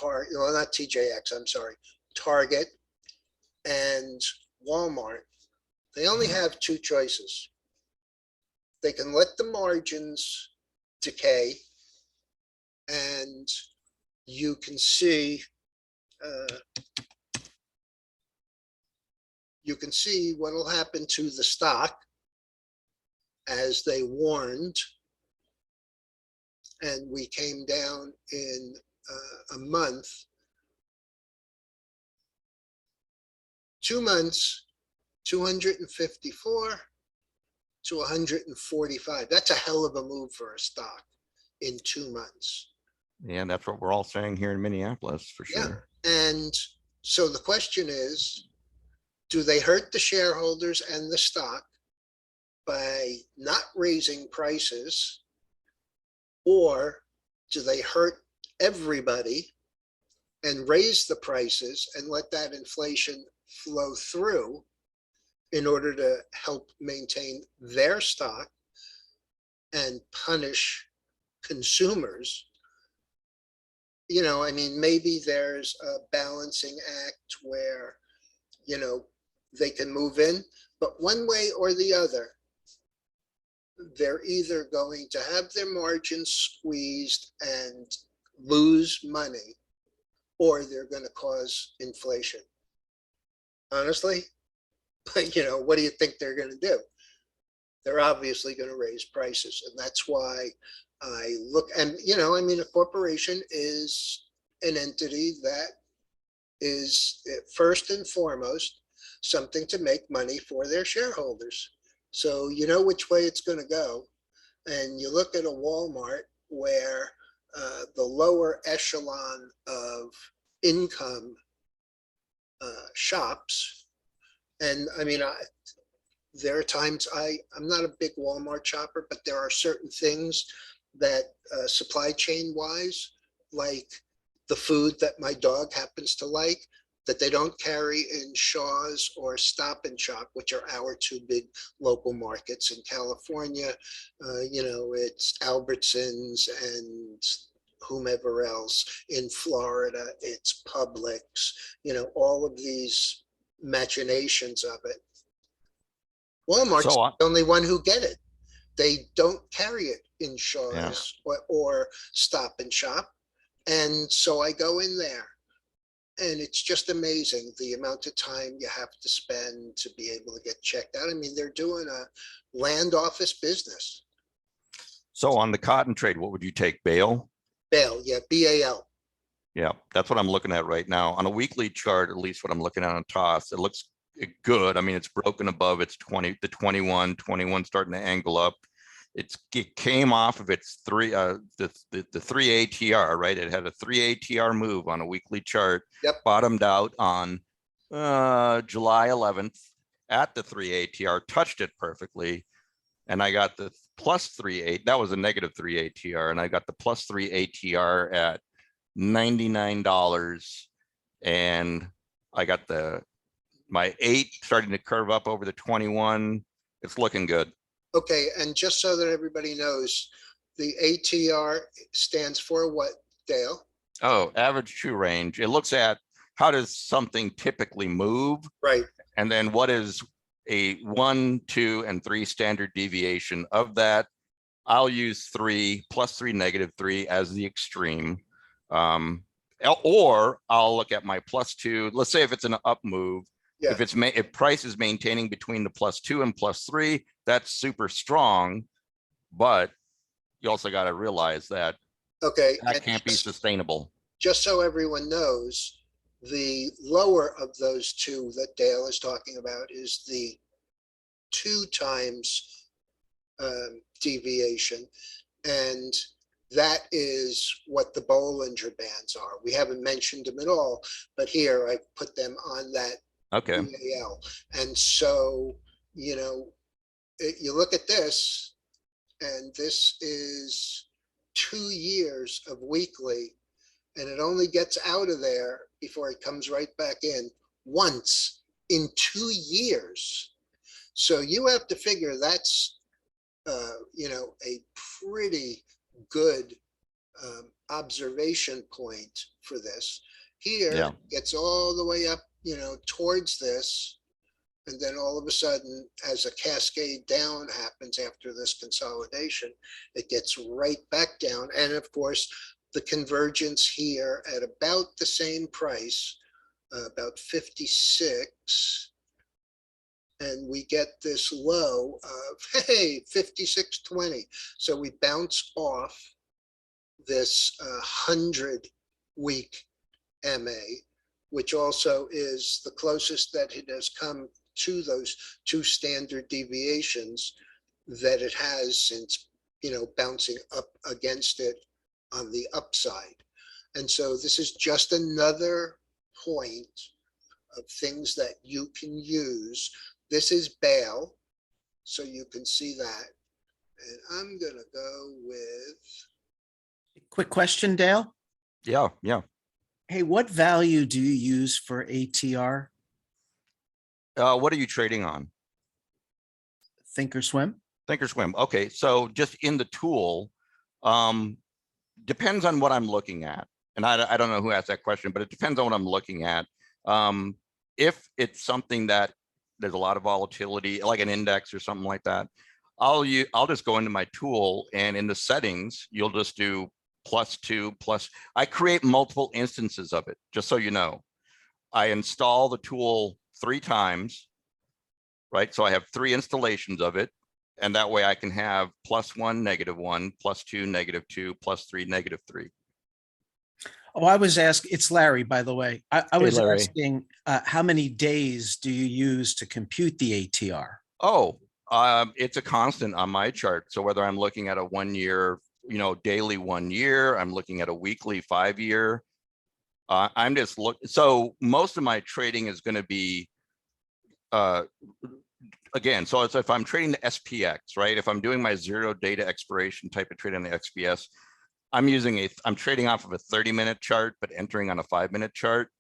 not TJX, I'm sorry, Target and Walmart, they only have 2 choices. They can let the margins decay, and you can see what will happen to the stock as they warned, and we came down in a month, 2 months, 254 to 145. That's a hell of a move for a stock in 2 months. And that's what we're all saying here in Minneapolis, for sure. Yeah. And so the question is, do they hurt the shareholders and the stock by not raising prices, or do they hurt everybody and raise the prices and let that inflation flow through in order to help maintain their stock and punish consumers. You know, I mean, maybe there's a balancing act where, you know, they can move in, but one way or the other, they're either going to have their margins squeezed and lose money, or they're going to cause inflation. Honestly, but you know, what do you think they're going to do? They're obviously going to raise prices. And that's why I look, and you know, I mean, a corporation is an entity that is first and foremost something to make money for their shareholders. So you know which way it's going to go. And you look at a Walmart where the lower echelon of income shops, and I mean, there are times I'm not a big Walmart shopper, but there are certain things that supply chain wise, like the food that my dog happens to like, that they don't carry in Shaw's or Stop and Shop, which are our two big local markets in California. You know, it's Albertsons and whomever else. In Florida, it's Publix, you know, all of these machinations of it. Walmart's So the only one who get it. They don't carry it in Shaw's or Stop and Shop. And so I go in there, and it's just amazing the amount of time you have to spend to be able to get checked out. I mean, they're doing a land office business. So on the cotton trade, what would you take? Bale? Bale, yeah, BAL. Yeah, that's what I'm looking at right now. On a weekly chart, at least what I'm looking at on TOS, it looks good. I mean, it's broken above its 20 to 21 starting to angle up. It came off of its the 3 ATR, right? It had a 3 ATR move on a weekly chart. Yep. Bottomed out on July 11th at the 3 ATR, touched it perfectly. And I got the plus 3 that was a negative 3 ATR, and I got the plus 3 ATR at $99. And I got my 8 starting to curve up over the 21. It's looking good. Okay, and just so that everybody knows, the ATR stands for what, Dale? Oh, average true range. It looks at how does something typically move, Right. and then what is a 1, 2, and 3 standard deviation of that. I'll use 3, plus 3, negative 3 as the extreme. Or I'll look at my plus 2. Let's say if it's an up move, Yeah. if price is maintaining between the plus 2 and plus 3, that's super strong. But you also got to realize that Okay. that can't be sustainable. Just so everyone knows, the lower of those two that Dale is talking about is the 2 times deviation. And that is what the Bollinger Bands are. We haven't mentioned them at all, but here I put them on that Okay. BAL. And so, you know, you look at this, and this is 2 years of weekly, and it only gets out of there before it comes right back in once in 2 years. So you have to figure that's, you know, a pretty good observation point for this. Here, Yeah. it gets all the way up, you know, towards this. And then all of a sudden, as a cascade down happens after this consolidation, it gets right back down. And of course, the convergence here at about the same price, about 56. And we get this low of, hey, 56.20. So we bounce off this 100-week MA, which also is the closest that it has come to those 2 standard deviations that it has since, you know, bouncing up against it on the upside. And so this is just another point of things that you can use. This is Bale, so you can see that. And I'm going to go with. Quick question, Dale. Yeah. Yeah. Hey, what value do you use for ATR? What are you trading on? Thinkorswim? Thinkorswim. Okay, so just in the tool, depends on what I'm looking at. And I don't know who asked that question, but it depends on what I'm looking at. If it's something that there's a lot of volatility, like an index or something like that, I'll just go into my tool, and in the settings, you'll just do +2 plus. I create multiple instances of it, just so you know. I install the tool 3 times, right? So I have 3 installations of it. And that way I can have +1, -1, +2, -2, +3, -3. Oh, I was asking, it's Larry, by the way. I Hey, was Larry. asking, how many days do you use to compute the ATR? Oh, it's a constant on my chart. So whether I'm looking at a 1 year, daily 1 year, I'm looking at a weekly 5 year. I'm just so most of my trading is going to be, again, so it's if I'm trading the SPX, right? If I'm doing my 0 data expiration type of trade on the XPS, I'm trading off of a 30-minute chart, but entering on a 5-minute chart.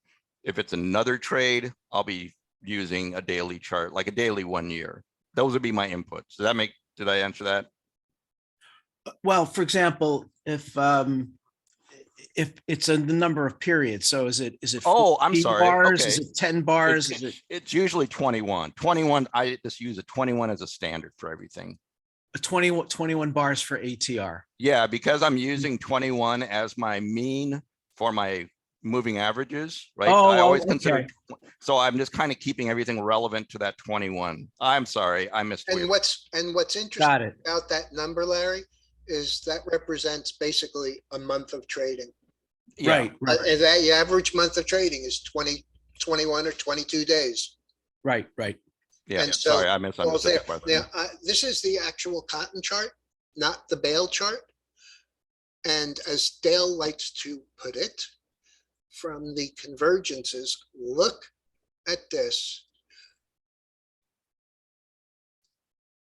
If it's another trade, I'll be using a daily chart, like a daily 1 year. Those would be my inputs. Did I answer that? Well, for example, if it's the number of periods, so is it Oh, I'm 14 sorry. bars? Okay. Is it 10 bars? Is it It's usually 21. 21, I just use a 21 as a standard for everything. 21 bars for ATR? Yeah, because I'm using 21 as my mean for my moving averages, right? Oh, I always okay. consider, so I'm just kind of keeping everything relevant to that 21. I'm sorry, I missed. And what's Got interesting it. about that number, Larry, is that represents basically a month of trading. Yeah, Right, right, And that the average month of trading is 20, 21 or 22 days. right, right. yeah, And so, sorry, I well, misunderstood the there, question. now, this is the actual cotton chart, not the bale chart. And as Dale likes to put it, from the convergences, look at this.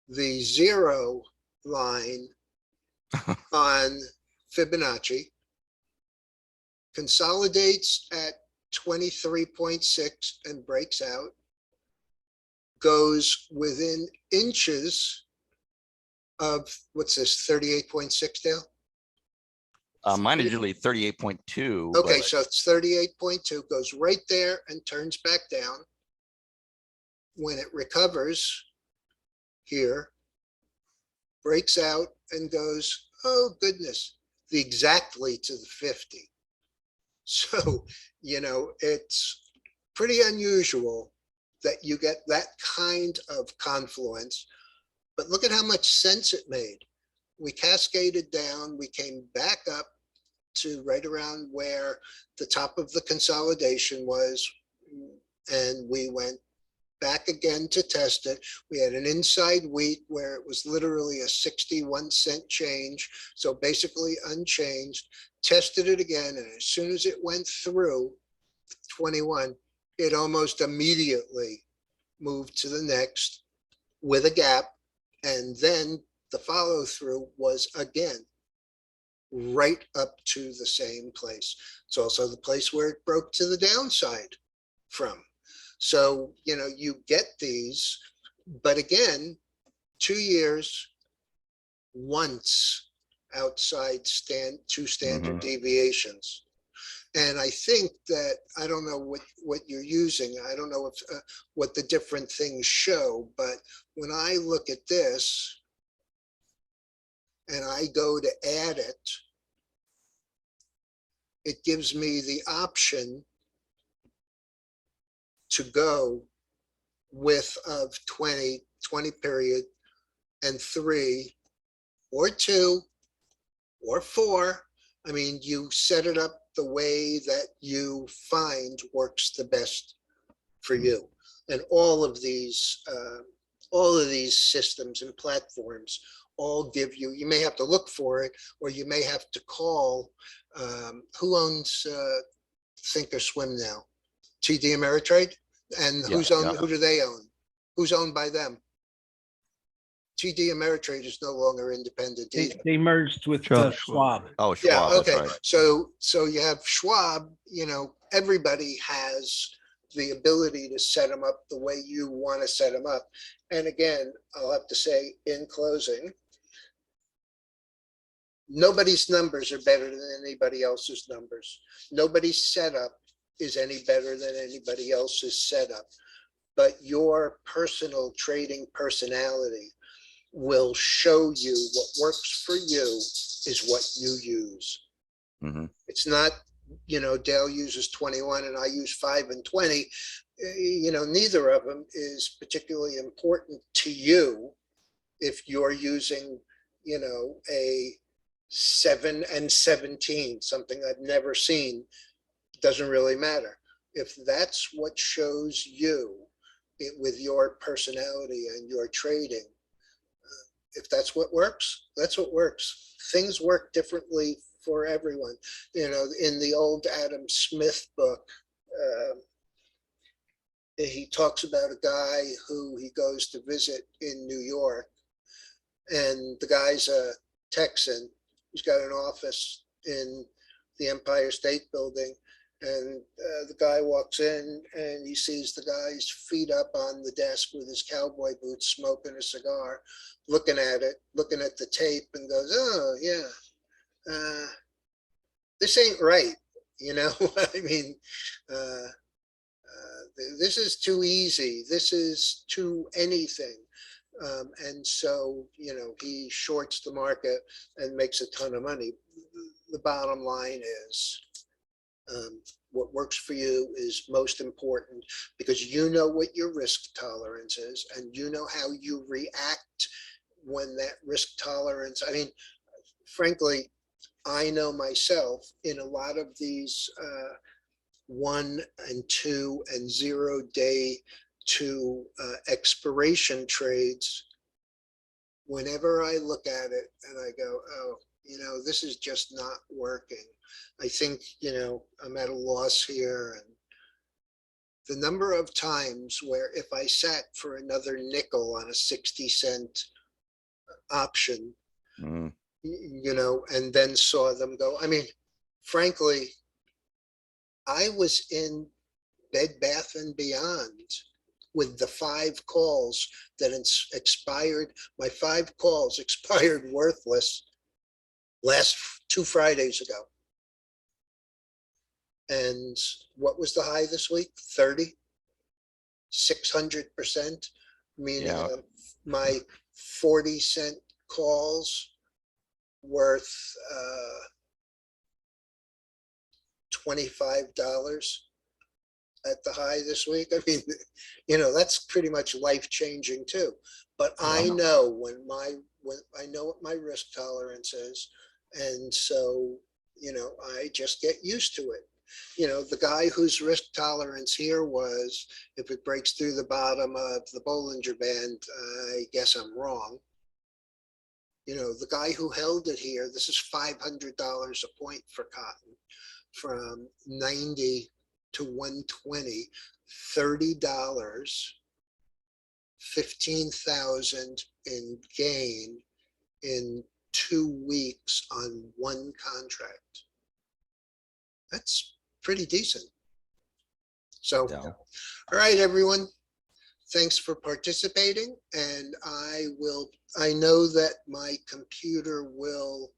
The 0 line on Fibonacci consolidates at 23.6 and breaks out, goes within inches of, what's this, 38.6, Dale? Mine is usually 38.2. Okay, but so it's 38.2, goes right there and turns back down. When it recovers here, breaks out and goes, oh goodness, exactly to the 50. So, it's pretty unusual that you get that kind of confluence, but look at how much sense it made. We cascaded down, we came back up to right around where the top of the consolidation was, and we went back again to test it. We had an inside week where it was literally a 61-cent change, so basically unchanged. Tested it again, and as soon as it went through 21, it almost immediately moved to the next with a gap, and then the follow through was again right up to the same place. It's also the place where it broke to the downside from. So, you get these, but again, 2 years, once outside two standard deviations. And I think that, I don't know what you're using. I don't know if what the different things show, but when I look at this and I go to add it, it gives me the option to go width of 20 period and 3 or 2 or 4. I mean, you set it up the way that you find works the best for you. And all of these systems and platforms all give you, you may have to look for it, or you may have to call, who owns Thinkorswim now? TD Ameritrade? And Yeah, who do they own? Who's owned by them? TD Ameritrade is no longer independent either. They merged with Schwab. Schwab. Oh, Yeah, Schwab, okay. that's right. So you have Schwab, everybody has the ability to set them up the way you want to set them up. And again, I'll have to say in closing, nobody's numbers are better than anybody else's numbers. Nobody's setup is any better than anybody else's setup. But your personal trading personality will show you what works for you is what you use. Mhm. It's not, you know, Dale uses 21 and I use 5 and 20. You know, neither of them is particularly important to you if you're using, you know, a 7 and 17, something I've never seen. Doesn't really matter. If that's what shows you with your personality and your trading, if that's what works, that's what works. Things work differently for everyone. You know, in the old Adam Smith book, he talks about a guy who he goes to visit in New York, and the guy's a Texan. He's got an office in the Empire State Building, and the guy walks in and he sees the guy's feet up on the desk with his cowboy boots, smoking a cigar, looking at it, looking at the tape, and goes, "Oh yeah, this ain't right." You know, I mean, this is too easy. This is too anything. And so, you know, he shorts the market and makes a ton of money. The bottom line is, what works for you is most important, because you know what your risk tolerance is and you know how you react when that risk tolerance, I mean, frankly, I know myself in a lot of these 1 and 2 and 0 day to expiration trades, whenever I look at it and I go, oh, you know, this is just not working. I think, you know, I'm at a loss here. And the number of times where if I sat for another nickel on a 60-cent option, Mhm. you know, and then saw them go. I mean, frankly, I was in Bed Bath and Beyond with the 5 calls that expired. My 5 calls expired worthless last 2 Fridays ago. And what was the high this week? 30, 600%, meaning Yeah. my 40-cent calls worth $25 at the high this week. I mean, you know, that's pretty much life-changing too. But I know when I know what my risk tolerance is. And so, you know, I just get used to it. You know, the guy whose risk tolerance here was, if it breaks through the bottom of the Bollinger Band, I guess I'm wrong. You know, the guy who held it here, this is $500 a point for cotton, from 90 to 120, $30, 15,000 in gain in 2 weeks on one contract. That's pretty decent. So, Yeah. all right, everyone. Thanks for participating. And I know that my computer will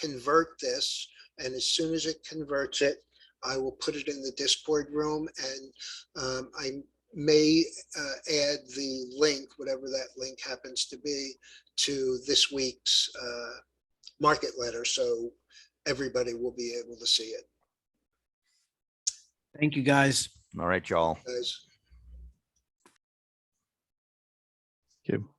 convert this. And as soon as it converts it, I will put it in the Discord room, and I may add the link, whatever that link happens to be, to this week's market letter, so everybody will be able to see it. Thank you, guys. All right, y'all. Guys. Thank you.